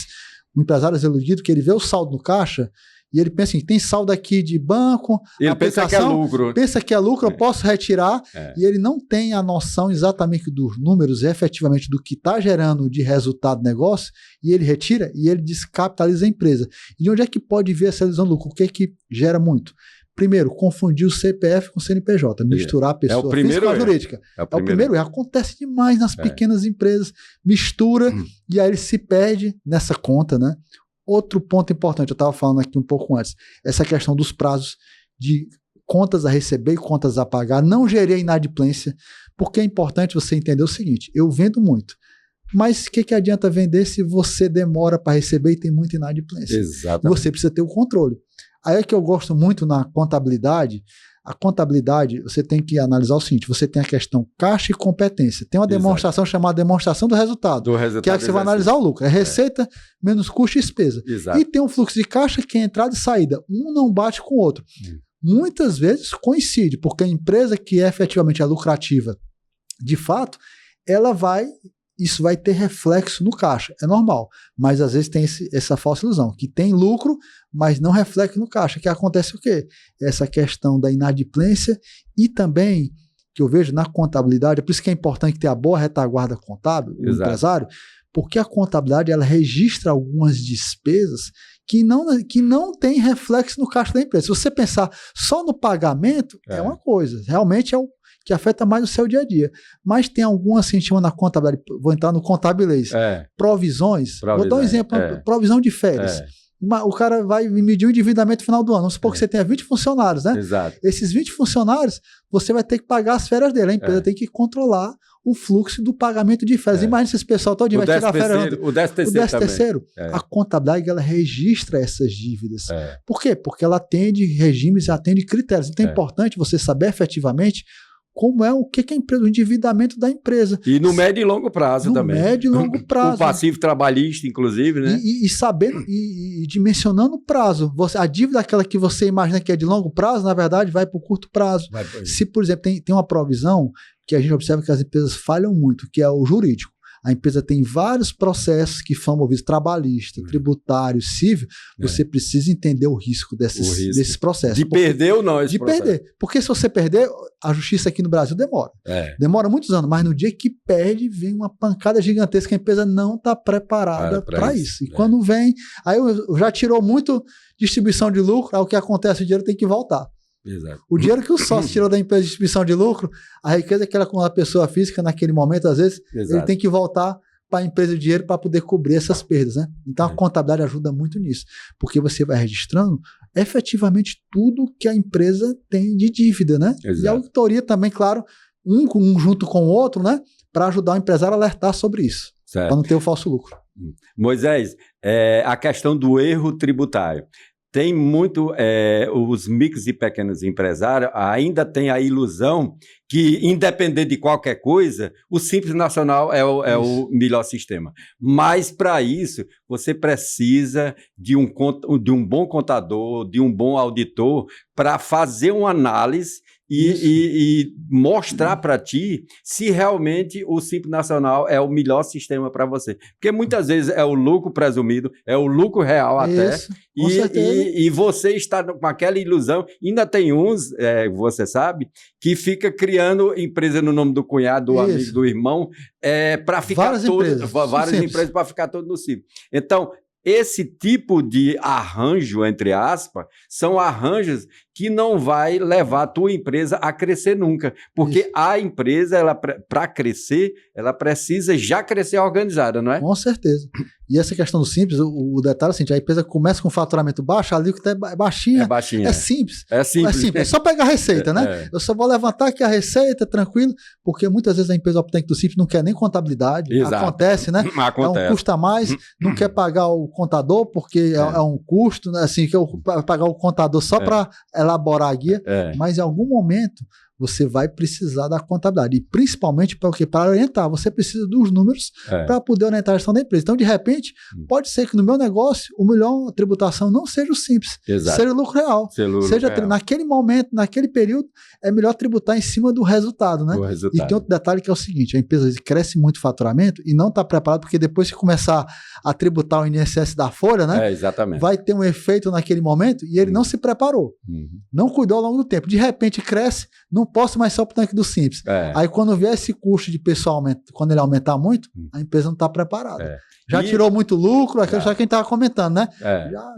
um empresário iludido que ele vê o saldo no caixa e ele pensa assim, tem saldo aqui de banco, ele pensa que é lucro. Pensa que é lucro, eu posso retirar, e ele não tem a noção exatamente dos números, efetivamente do que está gerando de resultado do negócio, e ele retira e ele descapitaliza a empresa. E de onde é que pode ver essa ilusão do lucro? O que é que gera muito? Primeiro, confundir o CPF com o CNPJ, misturar a pessoa física com a jurídica. É o primeiro erro. Acontece demais nas pequenas empresas, mistura, e aí ele se perde nessa conta, né? Outro ponto importante, eu estava falando aqui um pouco antes, essa questão dos prazos de contas a receber e contas a pagar, não gerir a inadimplência, porque é importante você entender o seguinte, eu vendo muito, mas o que adianta vender se você demora para receber e tem muita inadimplência? Exatamente. Você precisa ter o controle. Aí é que eu gosto muito na contabilidade. A contabilidade, você tem que analisar o seguinte, você tem a questão caixa e competência. Tem uma demonstração chamada demonstração do resultado, que é a que você vai analisar o lucro. É receita menos custo e despesa. E tem um fluxo de caixa que é entrada e saída. Um não bate com o outro. muitas vezes coincide, porque a empresa que efetivamente é lucrativa, de fato, isso vai ter reflexo no caixa, é normal, mas às vezes tem essa falsa ilusão, que tem lucro, mas não reflete no caixa, que acontece o quê? Essa questão da inadimplência e também, que eu vejo na contabilidade, é por isso que é importante ter a boa retaguarda contábil, o empresário, porque a contabilidade ela registra algumas despesas que não tem reflexo no caixa da empresa. Se você pensar só no pagamento, é uma coisa, realmente é o que afeta mais o seu dia a dia. Mas tem algumas, assim, a gente chama na contabilidade, vou entrar no contabilês, provisões. Vou dar um exemplo, provisão de férias. O cara vai medir o endividamento no final do ano. Vamos supor que você tenha 20 funcionários, né? Exato. Esses 20 funcionários, você vai ter que pagar as férias dele. A empresa tem que controlar o fluxo do pagamento de férias. Imagina se esse pessoal todo dia vai tirar férias. O 13º. A contabilidade ela registra essas dívidas. Por quê? Porque ela atende regimes e atende critérios. Então é importante você saber efetivamente como é o o endividamento da empresa. E no médio e longo prazo também. No médio e longo prazo. O passivo trabalhista, inclusive, né? E sabendo, e dimensionando o prazo. A dívida, aquela que você imagina que é de longo prazo, na verdade, vai para o curto prazo. Se, por exemplo, tem uma provisão que a gente observa que as empresas falham muito, que é o jurídico. A empresa tem vários processos que são movidos trabalhista, tributário, civil. Você precisa entender o risco desses processos. De perder ou não esse processo. Perder. Porque se você perder, a justiça aqui no Brasil demora. Demora muitos anos, mas no dia que perde, vem uma pancada gigantesca que a empresa não está preparada para isso. E quando vem, aí já tirou muito distribuição de lucro, aí o que acontece, o dinheiro tem que voltar. Exato. O dinheiro que o sócio tirou da empresa de distribuição de lucro, a riqueza que ela com a pessoa física naquele momento, às vezes, ele tem que voltar para a empresa de dinheiro para poder cobrir essas perdas, né? Então a contabilidade ajuda muito nisso, porque você vai registrando efetivamente tudo que a empresa tem de dívida, né? Exato. E a auditoria também, claro, um junto com o outro, né? Para ajudar o empresário a alertar sobre isso, para não ter o falso lucro. Moisés, a questão do erro tributário. Tem muito, os micros e pequenos empresários ainda tem a ilusão que, independente de qualquer coisa, o Simples Nacional é o melhor sistema. Mas, para isso, você precisa de um bom contador, de um bom auditor, para fazer uma análise e mostrar para ti se realmente o Simples Nacional é o melhor sistema para você. Porque muitas vezes é o lucro presumido, é o lucro real até, e você está com aquela ilusão. Ainda tem uns, você sabe, que fica criando empresa no nome do cunhado, do amigo, do irmão, para ficar várias empresas para ficar todo no Simples. Então, esse tipo de arranjo, entre aspas, são arranjos que não vai levar a tua empresa a crescer nunca. Porque a empresa, para crescer, ela precisa já crescer organizada, não é? Com certeza. E essa questão do Simples, o detalhe é assim, a empresa começa com faturamento baixo, a alíquota é baixinha. É baixinha. É simples. É simples. É só pegar a receita, né? Eu só vou levantar aqui a receita, tranquilo, porque muitas vezes a empresa optante do Simples não quer nem contabilidade. Exato. Acontece, né? Acontece. É um custo a mais, não quer pagar o contador, porque é um custo, né? Assim, que eu pagar o contador só para elaborar a guia, mas em algum momento você vai precisar da contabilidade. E principalmente para o quê? Para orientar. Você precisa dos números para poder orientar a gestão da empresa. Então, de repente, pode ser que no meu negócio, o melhor tributação não seja o Simples, seja o lucro real. Naquele momento, naquele período, é melhor tributar em cima do resultado, né? E tem outro detalhe que é o seguinte, a empresa cresce muito o faturamento e não está preparada, porque depois que começar a tributar o INSS da folha, né? Vai ter um efeito naquele momento e ele não se preparou. Não cuidou ao longo do tempo. De repente, cresce, não posso mais ser o tanque do Simples. Aí quando vier esse custo de pessoal, quando ele aumentar muito, a empresa não está preparada. Já tirou muito lucro, já quem estava comentando, né?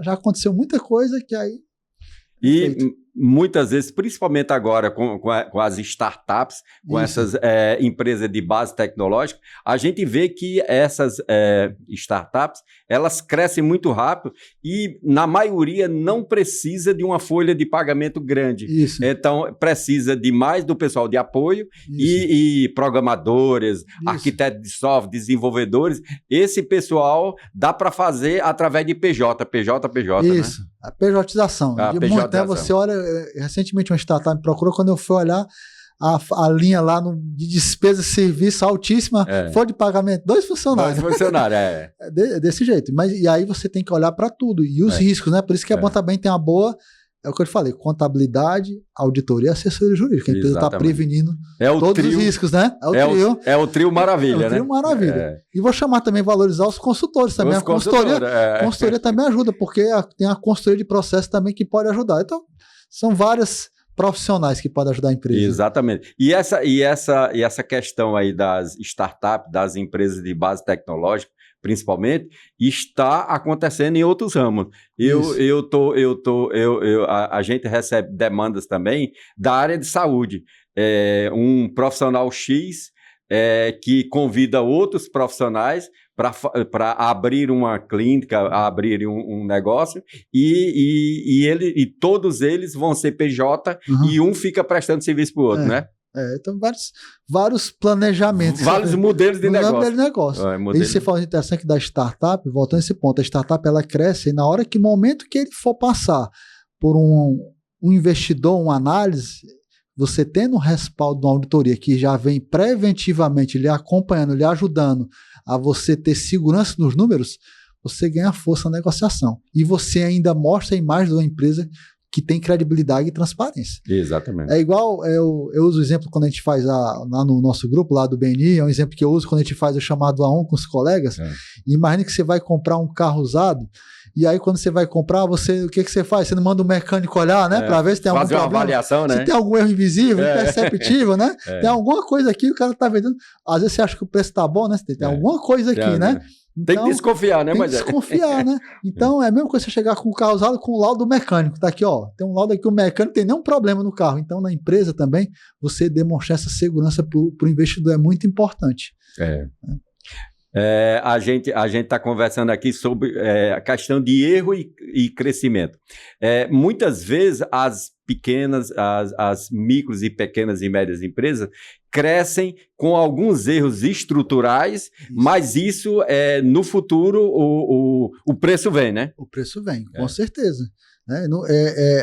Já aconteceu muita coisa que aí... E muitas vezes, principalmente agora com as startups, com essas empresas de base tecnológica, a gente vê que essas startups, elas crescem muito rápido e, na maioria, não precisa de uma folha de pagamento grande. Então, precisa de mais do pessoal de apoio e programadores, arquitetos de software, desenvolvedores. Esse pessoal dá para fazer através de PJ, né? A pejotização. De muito tempo você olha, recentemente uma startup me procurou, quando eu fui olhar a linha lá de despesa e serviço altíssima, foi de pagamento, 2 funcionários. 2 funcionários, Desse jeito. E aí você tem que olhar para tudo. E os riscos, né? Por isso que é bom também ter uma boa É o que eu te falei, contabilidade, auditoria e assessoria jurídica. A empresa está prevenindo todos os riscos, né? É o trio maravilha, né? É o trio maravilha. E vou chamar também, valorizar os consultores também. A consultoria também ajuda, porque tem a consultoria de processo também que pode ajudar. Então, são várias profissionais que podem ajudar a empresa. Exatamente. E essa questão aí das startups, das empresas de base tecnológica, principalmente, está acontecendo em outros ramos. A gente recebe demandas também da área de saúde. Um profissional X que convida outros profissionais para abrir uma clínica, abrir um negócio, e todos eles vão ser PJ e um fica prestando serviço para o outro, né? Então, vários planejamentos. Vários modelos de negócio. E você fala interessante da startup, voltando a esse ponto, a startup ela cresce e na hora que, momento que ele for passar por um investidor, uma análise, você tendo um respaldo de uma auditoria que já vem preventivamente lhe acompanhando, lhe ajudando a você ter segurança nos números, você ganha força na negociação. E você ainda mostra a imagem de uma empresa que tem credibilidade e transparência. Exatamente. É igual, eu uso o exemplo quando a gente faz lá no nosso grupo, lá do BNI, é um exemplo que eu uso quando a gente faz o chamado A1 com os colegas. Imagine que você vai comprar um carro usado, e aí quando você vai comprar, o que você faz? Você não manda um mecânico olhar, né? Para ver se tem algum problema. Fazer uma avaliação, né? Se tem algum erro invisível, imperceptível, né? Tem alguma coisa aqui, o cara tá vendendo. Às vezes você acha que o preço tá bom, né? Tem alguma coisa aqui, né? Então, tem que desconfiar, né, Moisés? Tem que desconfiar, né? Então, é a mesma coisa você chegar com o carro usado com o laudo mecânico. Tá aqui, ó. Tem um laudo aqui, o mecânico tem nenhum problema no carro. Então, na empresa também, você demonstrar essa segurança para o investidor é muito importante. A gente está conversando aqui sobre a questão de erro e crescimento. Muitas vezes as pequenas, as micros e pequenas e médias empresas crescem com alguns erros estruturais, mas isso no futuro o preço vem, né? O preço vem, com certeza.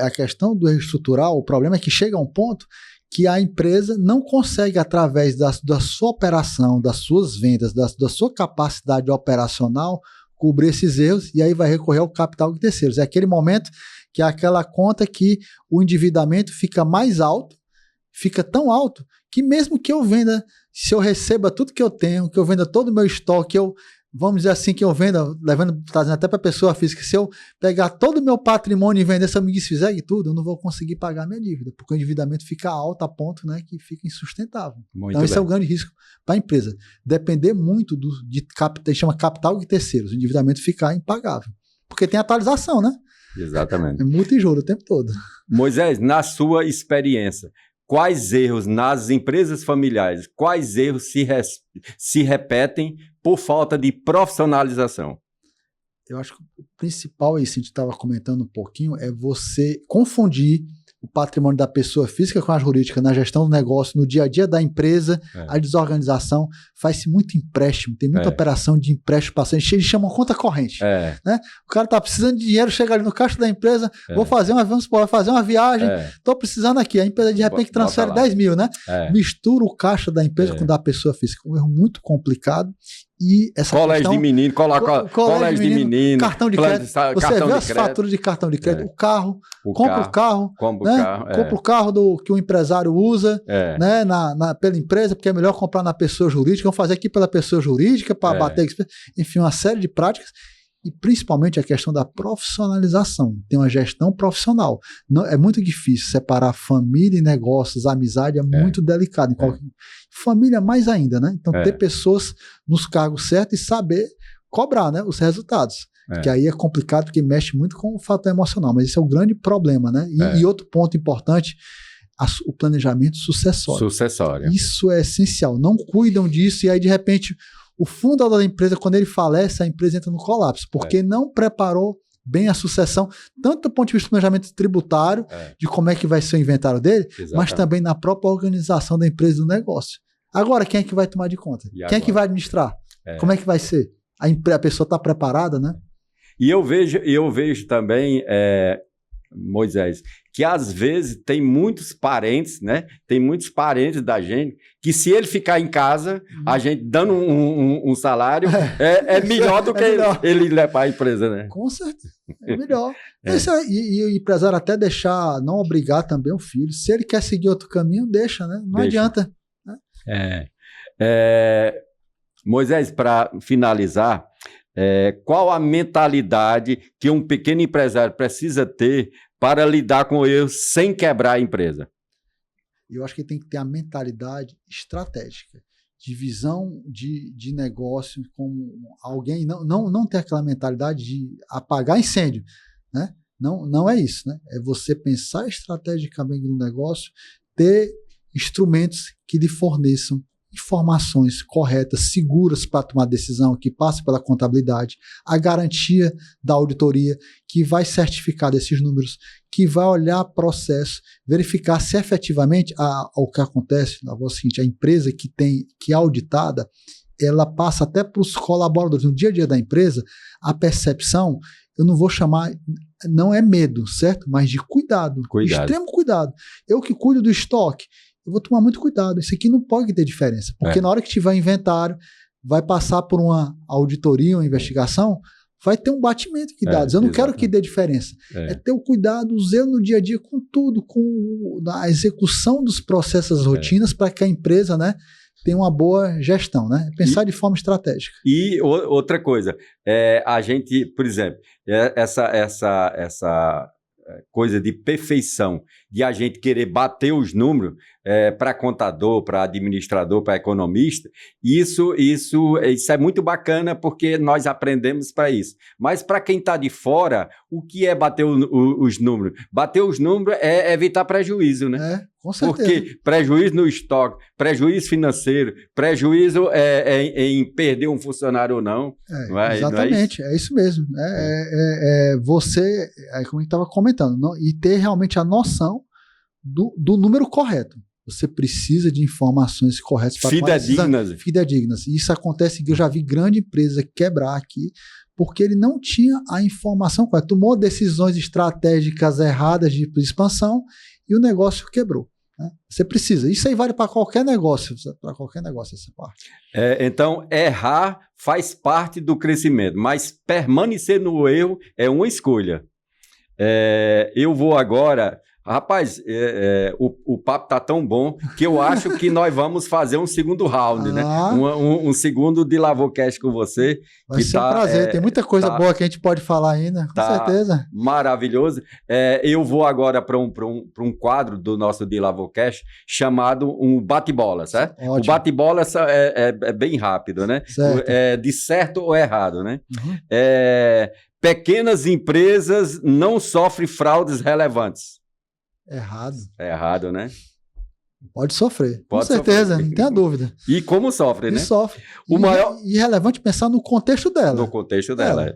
A questão do erro estrutural, o problema é que chega a um ponto que a empresa não consegue, através da sua operação, das suas vendas, da sua capacidade operacional, cobrir esses erros, e aí vai recorrer ao capital de terceiros. É aquele momento que é aquela conta que o endividamento fica mais alto, fica tão alto, que mesmo que eu venda, se eu receba tudo que eu tenho, que eu venda todo o meu estoque, vamos dizer assim, que eu venda, trazendo até para a pessoa física, se eu pegar todo o meu patrimônio e vender, se eu me desfizer de tudo, eu não vou conseguir pagar a minha dívida, porque o endividamento fica alto a ponto, né, que fica insustentável. Então esse é o grande risco para a empresa. Depender muito chama capital de terceiros, o endividamento ficar impagável. Porque tem atualização, né? Exatamente. É multa e juro o tempo todo. Moisés, na sua experiência, quais erros nas empresas familiares, quais erros se repetem por falta de profissionalização? Eu acho que o principal, isso a gente estava comentando um pouquinho, é você confundir o patrimônio da pessoa física com a jurídica na gestão do negócio, no dia a dia da empresa, a desorganização, faz-se muito empréstimo, tem muita operação de empréstimo passando, eles chamam conta corrente. Né? O cara está precisando de dinheiro, chega ali no caixa da empresa, vou fazer uma viagem, estou precisando aqui, a empresa de repente transfere 10 mil, né? Mistura o caixa da empresa com o da pessoa física, um erro muito complicado. E essa colégio de menino, colégio de menino, cartão de crédito, você vê as faturas de cartão de crédito, compra o carro, compra o carro que o empresário usa, né, pela empresa, porque é melhor comprar na pessoa jurídica, vamos fazer aqui pela pessoa jurídica para bater, enfim, uma série de práticas. E principalmente a questão da profissionalização. Tem uma gestão profissional. Não, é muito difícil separar família e negócios, amizade é muito delicado. Família mais ainda, né? Então ter pessoas nos cargos certos e saber cobrar, né, os resultados. Que aí é complicado porque mexe muito com o fator emocional, mas esse é o grande problema, né? E outro ponto importante, o planejamento sucessório. Isso é essencial. Não cuidam disso e aí de repente o fundador da empresa, quando ele falece, a empresa entra no colapso, porque não preparou bem a sucessão, tanto do ponto de vista do planejamento tributário, de como é que vai ser o inventário dele, mas também na própria organização da empresa e do negócio. Agora, quem é que vai tomar de conta? Quem é que vai administrar? Como é que vai ser? A pessoa está preparada, né? E eu vejo também Moisés, que às vezes tem muitos parentes, né? Tem muitos parentes da gente que se ele ficar em casa, a gente dando um salário, é melhor do que ele levar a empresa, né? Com certeza, é melhor. E o empresário até deixar, não obrigar também o filho. Se ele quer seguir outro caminho, deixa, né? Não adianta. Né? Moisés, para finalizar, qual a mentalidade que um pequeno empresário precisa ter para lidar com erros sem quebrar a empresa? Eu acho que tem que ter a mentalidade estratégica, de visão de negócio, como alguém não ter aquela mentalidade de apagar incêndio, né? Não é isso, né? É você pensar estrategicamente no negócio, ter instrumentos que lhe forneçam informações corretas, seguras para tomar decisão, que passa pela contabilidade, a garantia da auditoria, que vai certificar desses números, que vai olhar processo, verificar se efetivamente o que acontece, é o seguinte, a empresa que é auditada, ela passa até para os colaboradores, no dia a dia da empresa, a percepção, eu não vou chamar, não é medo, certo? Mas de cuidado. Extremo cuidado. Eu que cuido do estoque, eu vou tomar muito cuidado. Isso aqui não pode ter diferença. Porque na hora que tiver inventário, vai passar por uma auditoria, uma investigação, vai ter um batimento de dados. Eu não quero que dê diferença. É ter o cuidado, o zelo no dia a dia com tudo, com a execução dos processos, as rotinas, para que a empresa, né, tenha uma boa gestão, né? Pensar de forma estratégica. E outra coisa, a gente, por exemplo, essa coisa de perfeição, de a gente querer bater os números para contador, para administrador, para economista, isso é muito bacana porque nós aprendemos para isso. Mas para quem está de fora, o que é bater os números? Bater os números é evitar prejuízo, né? Com certeza. Porque prejuízo no estoque, prejuízo financeiro, prejuízo em perder um funcionário ou não. Exatamente, é isso mesmo. Você, como a gente estava comentando, e ter realmente a noção do número correto. Você precisa de informações corretas para fidedignas. E isso acontece que eu já vi grande empresa quebrar aqui, porque ele não tinha a informação correta. Tomou decisões estratégicas erradas de expansão e o negócio quebrou. Né? Você precisa. Isso aí vale para qualquer negócio, essa parte. Então, errar faz parte do crescimento, mas permanecer no erro é uma escolha. Eu vou agora... Rapaz, o papo tá tão bom que eu acho que nós vamos fazer um segundo round, né? Um segundo de Lavocast com você. Vai ser um prazer, tem muita coisa boa que a gente pode falar ainda, com certeza. Maravilhoso. Eu vou agora para um quadro do nosso de Lavocast chamado um bate-bola, certo? Ótimo. O bate-bola é bem rápido, né? Certo. De certo ou errado, né? Uhum. Pequenas empresas não sofrem fraudes relevantes. Errado. É errado, né? Pode sofrer, com certeza, não tenha dúvida. E como sofre, né? Sofre. E é relevante pensar no contexto dela. No contexto dela,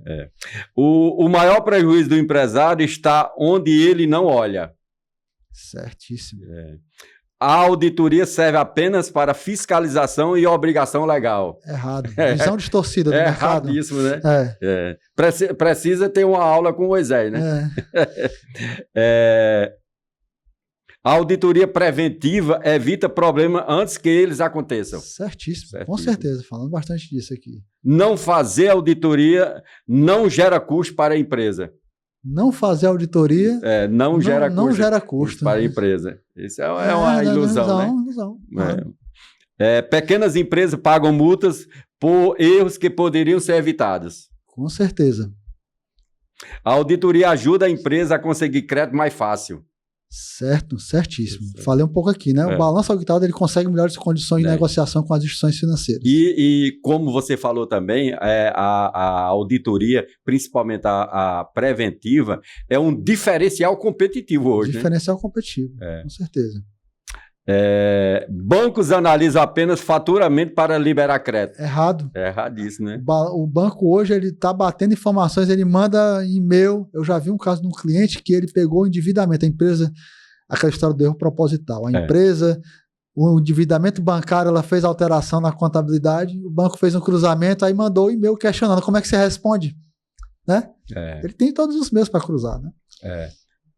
O maior prejuízo do empresário está onde ele não olha. Certíssimo. A auditoria serve apenas para fiscalização e obrigação legal. Errado. Visão distorcida do mercado. Erradíssimo, né? Precisa ter uma aula com o Moisés, né? A auditoria preventiva evita problemas antes que eles aconteçam. Certíssimo, com certeza. Falando bastante disso aqui. Não fazer auditoria não gera custo para a empresa. Não fazer auditoria não gera custo para a empresa. Isso é uma ilusão, né? Pequenas empresas pagam multas por erros que poderiam ser evitados. Com certeza. A auditoria ajuda a empresa a conseguir crédito mais fácil. Certíssimo. Falei um pouco aqui, né? O balanço auditável ele consegue melhores condições de negociação com as instituições financeiras. E como você falou também, a auditoria, principalmente a preventiva, é um diferencial competitivo hoje. Diferencial competitivo, com certeza. Bancos analisam apenas faturamento para liberar crédito. Errado. É erradíssimo, né? O banco hoje ele está batendo informações, ele manda e-mail. Eu já vi um caso de um cliente que ele pegou o endividamento. A empresa, aquela história do erro proposital. A empresa, o endividamento bancário, ela fez alteração na contabilidade, o banco fez um cruzamento, aí mandou o e-mail questionando como é que você responde. Né? Ele tem todos os meios para cruzar, né?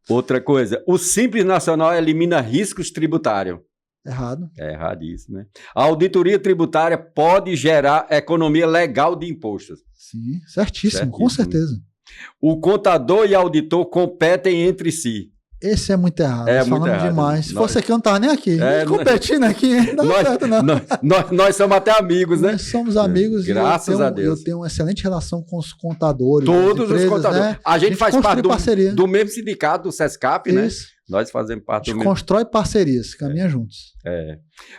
Outra coisa, o Simples Nacional elimina riscos tributários. Errado. É erradíssimo, né? A auditoria tributária pode gerar economia legal de impostos. Sim, certíssimo, com certeza. O contador e auditor competem entre si. Esse é muito errado. É nós muito falamos errado. demais. Se fosse aqui, eu não estava nem aqui. É, competindo aqui, não dá certo, não. Nós somos até amigos, né? Nós somos amigos. Graças a Deus. Eu tenho uma excelente relação com os contadores. Todos empresas, os contadores. Né? A gente faz parte parceria. do mesmo sindicato, do SESCAP, né? Isso. Nós fazemos parte A do gente mesmo. constrói parcerias, caminha juntos.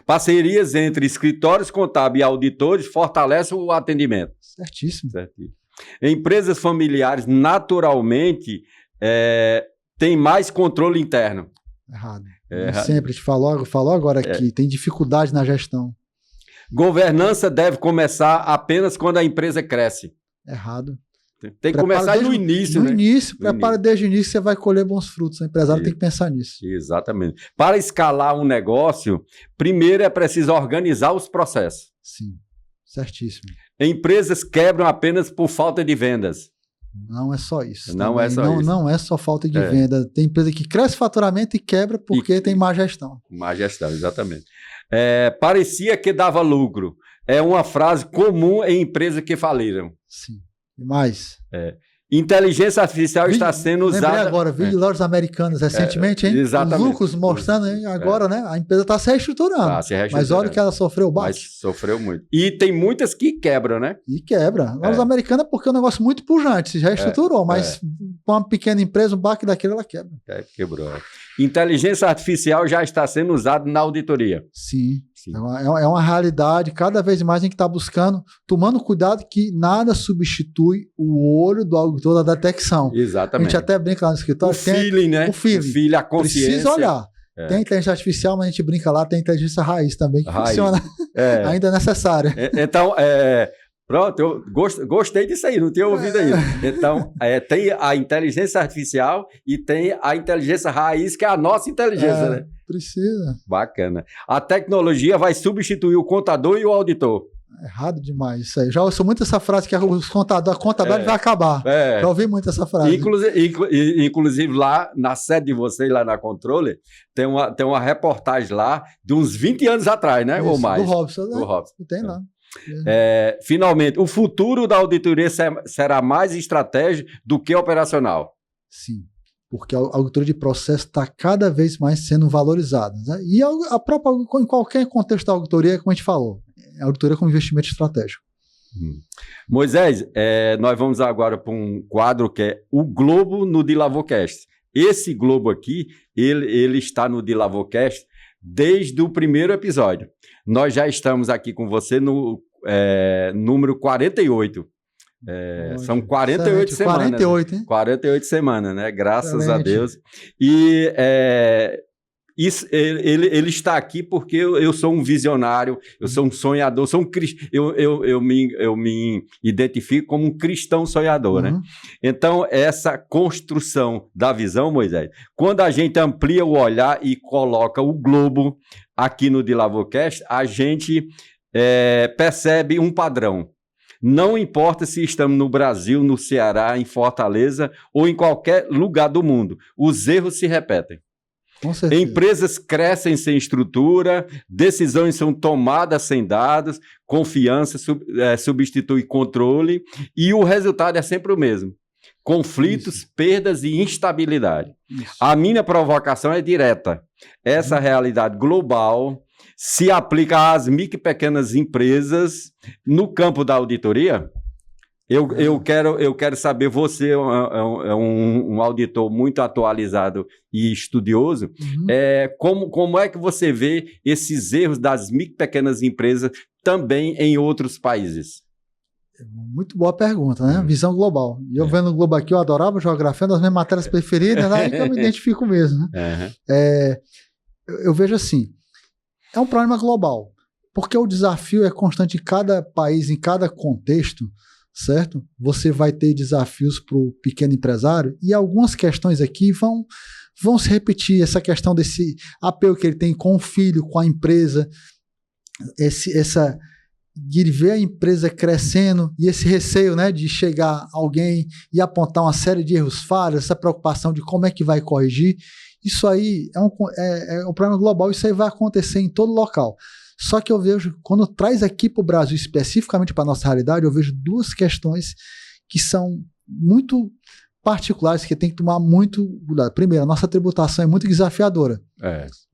Parcerias entre escritórios contábeis e auditores fortalecem o atendimento. Certíssimo. Certíssimo. Empresas familiares, naturalmente, têm mais controle interno. Errado. Errado. Sempre, a gente falou agora aqui, tem dificuldade na gestão. Governança deve começar apenas quando a empresa cresce. Errado. Tem que começar no início, né? No início, prepara desde o início, você vai colher bons frutos. O empresário tem que pensar nisso. Exatamente. Para escalar um negócio, primeiro é preciso organizar os processos. Sim, certíssimo. Empresas quebram apenas por falta de vendas. Não é só isso. Não é só isso. Não é só falta de venda. Tem empresa que cresce faturamento e quebra porque tem má gestão. Má gestão, exatamente. Parecia que dava lucro. É uma frase comum em empresas que faliram. Sim. E mais? Inteligência artificial está sendo usada... Lembrei agora, vi lojas americanas recentemente, hein? Exatamente. Os lucros mostrando, hein? Agora, né? A empresa está se reestruturando. Mas olha o que ela sofreu baixo. Mas sofreu muito. E tem muitas que quebram, né? E quebra. Lojas americanas porque é um negócio muito pujante, já reestruturou, mas com uma pequena empresa, um baque daquele, ela quebra. Quebrou. Inteligência artificial já está sendo usada na auditoria. Sim. É uma realidade, cada vez mais a gente está buscando, tomando cuidado que nada substitui o olho do auditor da detecção. Exatamente. A gente até brinca lá no escritório. O feeling, né? O feeling. A consciência. Precisa olhar. Tem inteligência artificial, mas a gente brinca lá, tem inteligência raiz também, que funciona. Ainda é necessária. Então, pronto, eu gostei disso aí, não tinha ouvido ainda. Então, tem a inteligência artificial e tem a inteligência raiz, que é a nossa inteligência, né? Precisa. Bacana. A tecnologia vai substituir o contador e o auditor. Errado demais isso aí. Já ouço muito essa frase que a contabilidade vai acabar. Já ouvi muito essa frase. Inclusive lá na sede de vocês, lá na Controle, tem uma reportagem lá de uns 20 anos atrás, né? Isso, ou mais. Do Robson. Do Robson. Tem lá. Finalmente, o futuro da auditoria será mais estratégico do que operacional. Sim, porque a auditoria de processo está cada vez mais sendo valorizada. Né? E a própria, em qualquer contexto da auditoria, como a gente falou, a auditoria como investimento estratégico. Moisés, nós vamos agora para um quadro que é o Globo no DiLavoCast. Esse Globo aqui, ele está no DiLavoCast desde o primeiro episódio. Nós já estamos aqui com você no número 48. São 48 semanas. 48, hein? 48 semanas, né? Graças a Deus. E ele está aqui porque eu sou um visionário, eu sou um sonhador, eu me identifico como um cristão sonhador, né? Então, essa construção da visão, Moisés, quando a gente amplia o olhar e coloca o globo aqui no DiLavoCast, a gente percebe um padrão. Não importa se estamos no Brasil, no Ceará, em Fortaleza ou em qualquer lugar do mundo, os erros se repetem. Com certeza. Empresas crescem sem estrutura, decisões são tomadas sem dados, confiança substitui controle e o resultado é sempre o mesmo. Conflitos, perdas e instabilidade. A minha provocação é direta. Essa realidade global se aplica às micro e pequenas empresas no campo da auditoria? Eu quero saber, você é um auditor muito atualizado e estudioso, como é que você vê esses erros das micro e pequenas empresas também em outros países? Muito boa pergunta, né? Visão global. E eu vendo o Globo aqui, eu adorava geografia, uma das minhas matérias preferidas, aí que eu me identifico mesmo. Né? Eu vejo assim, é um problema global, porque o desafio é constante em cada país, em cada contexto, certo? Você vai ter desafios para o pequeno empresário e algumas questões aqui vão se repetir, essa questão desse apelo que ele tem com o filho, com a empresa, de ver a empresa crescendo e esse receio, né, de chegar alguém e apontar uma série de erros, falhas, essa preocupação de como é que vai corrigir, isso aí é um problema global, isso aí vai acontecer em todo local. Só que eu vejo, quando traz aqui para o Brasil, especificamente para a nossa realidade, eu vejo duas questões que são muito particulares, que tem que tomar muito cuidado. Primeiro, a nossa tributação é muito desafiadora.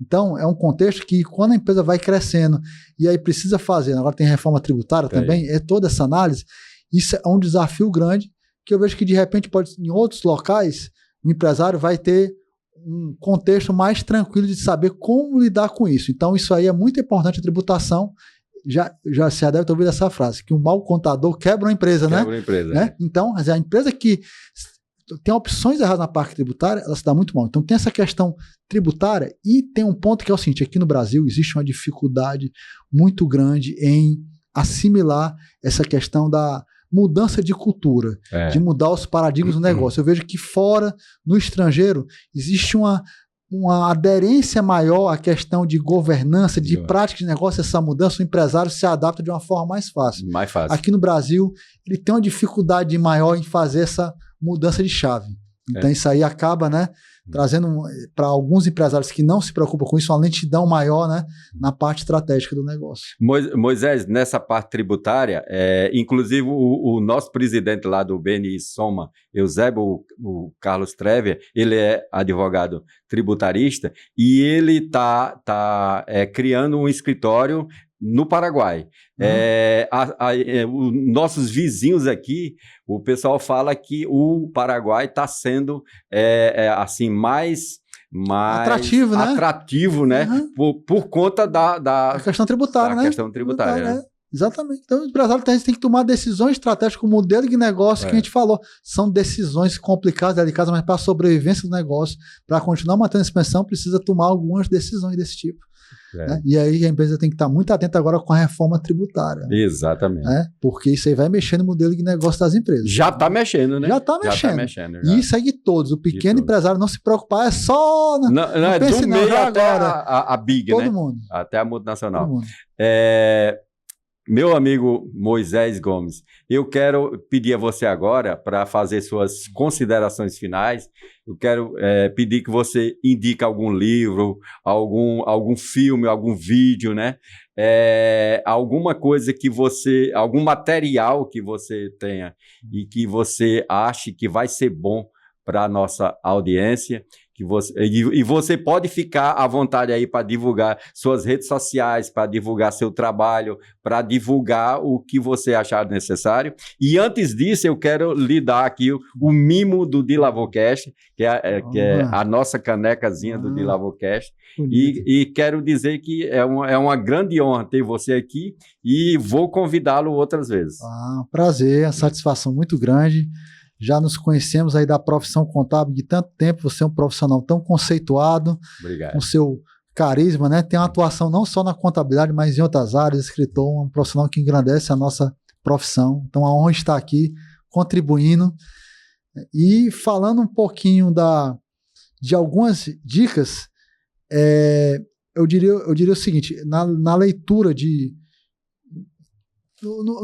Então, é um contexto que quando a empresa vai crescendo e aí precisa fazer, agora tem reforma tributária também, é toda essa análise, isso é um desafio grande, que eu vejo que de repente pode, em outros locais, o empresário vai ter um contexto mais tranquilo de saber como lidar com isso. Então, isso aí é muito importante, a tributação. Já se deve ter ouvido essa frase, que um mau contador quebra uma empresa, né? Quebra uma empresa, né? Então, a empresa que tem opções erradas na parte tributária, ela se dá muito mal. Então, tem essa questão tributária e tem um ponto que é o seguinte, aqui no Brasil existe uma dificuldade muito grande em assimilar essa questão da mudança de cultura, de mudar os paradigmas do negócio. Eu vejo que fora, no estrangeiro, existe uma aderência maior à questão de governança, de prática de negócio, essa mudança, o empresário se adapta de uma forma mais fácil. Mais fácil. Aqui no Brasil, ele tem uma dificuldade maior em fazer essa mudança de chave. Então isso aí acaba, né, trazendo para alguns empresários que não se preocupam com isso uma lentidão maior, né, na parte estratégica do negócio. Moisés, nessa parte tributária, inclusive o nosso presidente lá do BNI Soma, Eusébio, o Carlos Trever, ele é advogado tributarista e ele está criando um escritório no Paraguai. Os nossos vizinhos aqui, o pessoal fala que o Paraguai está sendo assim, mais atrativo, né? Atrativo, né? Por conta da questão tributária, né? Questão tributária, né? Exatamente. Então, o empresário tem que tomar decisões estratégicas, o modelo de negócio que a gente falou. São decisões complicadas, delicadas, mas para a sobrevivência do negócio, para continuar mantendo a expansão, precisa tomar algumas decisões desse tipo. Né? E aí a empresa tem que estar muito atenta agora com a reforma tributária. Exatamente. Né? Porque isso aí vai mexer no modelo de negócio das empresas. Já está mexendo, né? Já está mexendo. E isso é de todos. O pequeno empresário não se preocupar, é só... Não é do meio até agora. a Big, todo né? Mundo. Até a multinacional. Todo mundo. Meu amigo Moisés Gomes, eu quero pedir a você agora para fazer suas considerações finais. Eu quero pedir que você indique algum livro, algum filme, algum vídeo, né? Alguma coisa que você, algum material que você tenha e que você ache que vai ser bom para a nossa audiência. E você pode ficar à vontade aí para divulgar suas redes sociais, para divulgar seu trabalho, para divulgar o que você achar necessário. E antes disso, eu quero lhe dar aqui o mimo do DiLavoCast, que é a nossa canecazinha do DiLavoCast. E quero dizer que é uma grande honra ter você aqui e vou convidá-lo outras vezes. Prazer, a satisfação muito grande. Já nos conhecemos aí da profissão contábil de tanto tempo, você é um profissional tão conceituado, Obrigado. Com seu carisma, né? Tem uma atuação não só na contabilidade, mas em outras áreas, escritor, um profissional que engrandece a nossa profissão. Então, a honra estar aqui, contribuindo e falando um pouquinho de algumas dicas, eu diria o seguinte, na leitura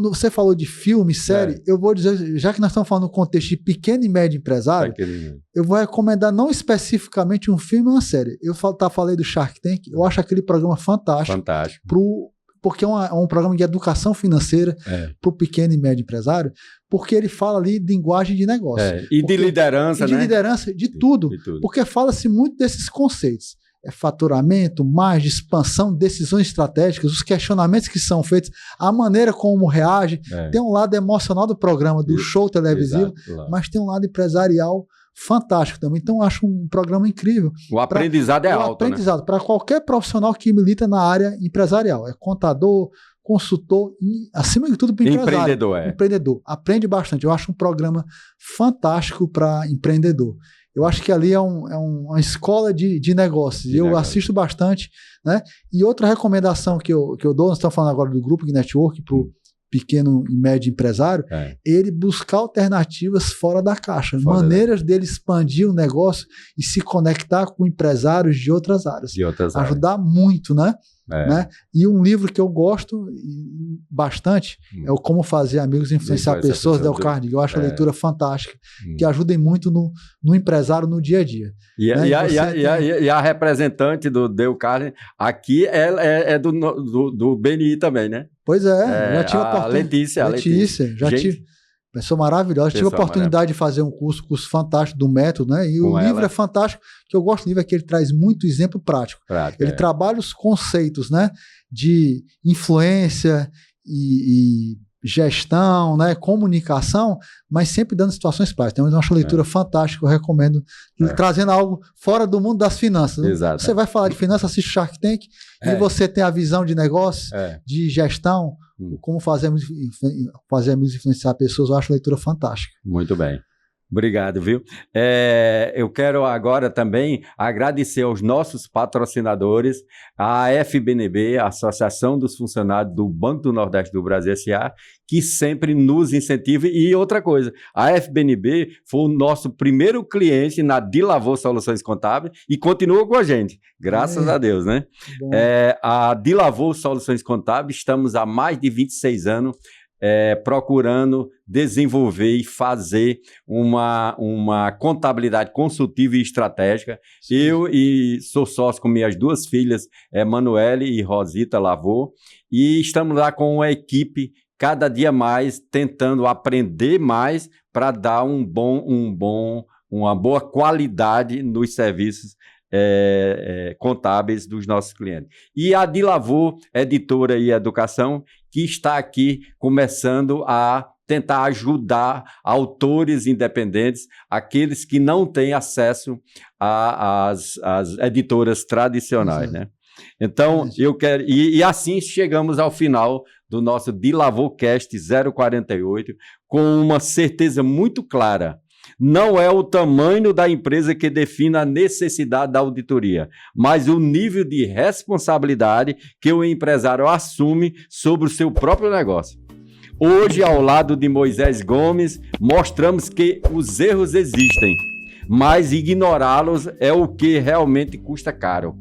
você falou de filme, série, eu vou dizer, já que nós estamos falando no contexto de pequeno e médio empresário, eu vou recomendar não especificamente um filme ou uma série. Eu falei do Shark Tank, eu acho aquele programa fantástico. Porque é um programa de educação financeira para o pequeno e médio empresário, porque ele fala ali de linguagem de negócio. De liderança, de liderança, de tudo. Porque fala-se muito desses conceitos. Faturamento, margem, expansão, decisões estratégicas, os questionamentos que são feitos, a maneira como reage. Tem um lado emocional do programa, do show televisivo, mas tem um lado empresarial fantástico também. Então, eu acho um programa incrível. O aprendizado é alto, aprendizado, para qualquer profissional que milita na área empresarial. É contador, consultor e, acima de tudo, para empresário. Empreendedor. Aprende bastante. Eu acho um programa fantástico para empreendedor. Eu acho que ali é uma escola de negócios. Eu assisto bastante, né? E outra recomendação que eu dou, nós estamos falando agora do grupo de network para o pequeno e médio empresário, ele buscar alternativas fora da caixa, maneiras dele expandir o negócio e se conectar com empresários de outras áreas. Ajudar muito, né? Né? E um livro que eu gosto bastante é o Como Fazer Amigos e Influenciar Pessoas, Dale Carnegie. Eu acho a leitura fantástica, que ajuda muito no empresário no dia a dia. E a representante do Dale Carnegie aqui é do BNI também, né? Pois é, já tive a Letícia. Já tive. Pessoa maravilhosa. Tive a oportunidade de fazer um curso fantástico do método, né? E o livro é fantástico. O que eu gosto do livro é que ele traz muito exemplo prático. Ele trabalha os conceitos, né? De influência e gestão, né? Comunicação, mas sempre dando situações práticas. Então, eu acho a leitura fantástica, eu recomendo. Trazendo algo fora do mundo das finanças. Exato. Você vai falar de finanças, assiste Shark Tank, e você tem a visão de negócio, de gestão, como fazer amigos influenciar pessoas. Eu acho a leitura fantástica. Muito bem. Obrigado, viu? Eu quero agora também agradecer aos nossos patrocinadores, a FBNB, a Associação dos Funcionários do Banco do Nordeste do Brasil S.A., que sempre nos incentiva. E outra coisa, a FBNB foi o nosso primeiro cliente na Dilavô Soluções Contábeis e continua com a gente, graças a Deus, né? A Dilavô Soluções Contábeis, estamos há mais de 26 anos procurando desenvolver e fazer uma contabilidade consultiva e estratégica. Sim. Eu sou sócio com minhas duas filhas, Emanuele e Rosita Lavô, e estamos lá com uma equipe cada dia mais tentando aprender mais para dar uma boa qualidade nos serviços contábeis dos nossos clientes. E a Dilavô, Editora e Educação, que está aqui começando a tentar ajudar autores independentes, aqueles que não têm acesso às editoras tradicionais, né? Então, eu quero... E assim chegamos ao final do nosso DilavôCast 048, com uma certeza muito clara. Não é o tamanho da empresa que define a necessidade da auditoria, mas o nível de responsabilidade que o empresário assume sobre o seu próprio negócio. Hoje, ao lado de Moisés Gomes, mostramos que os erros existem, mas ignorá-los é o que realmente custa caro.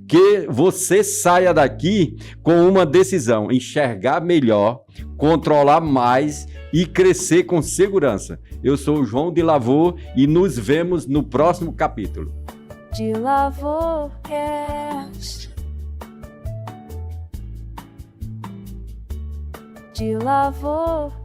Que você saia daqui com uma decisão: enxergar melhor, controlar mais e crescer com segurança. Eu sou o João Dilavô e nos vemos no próximo capítulo. DilavôCast. DilavôCast.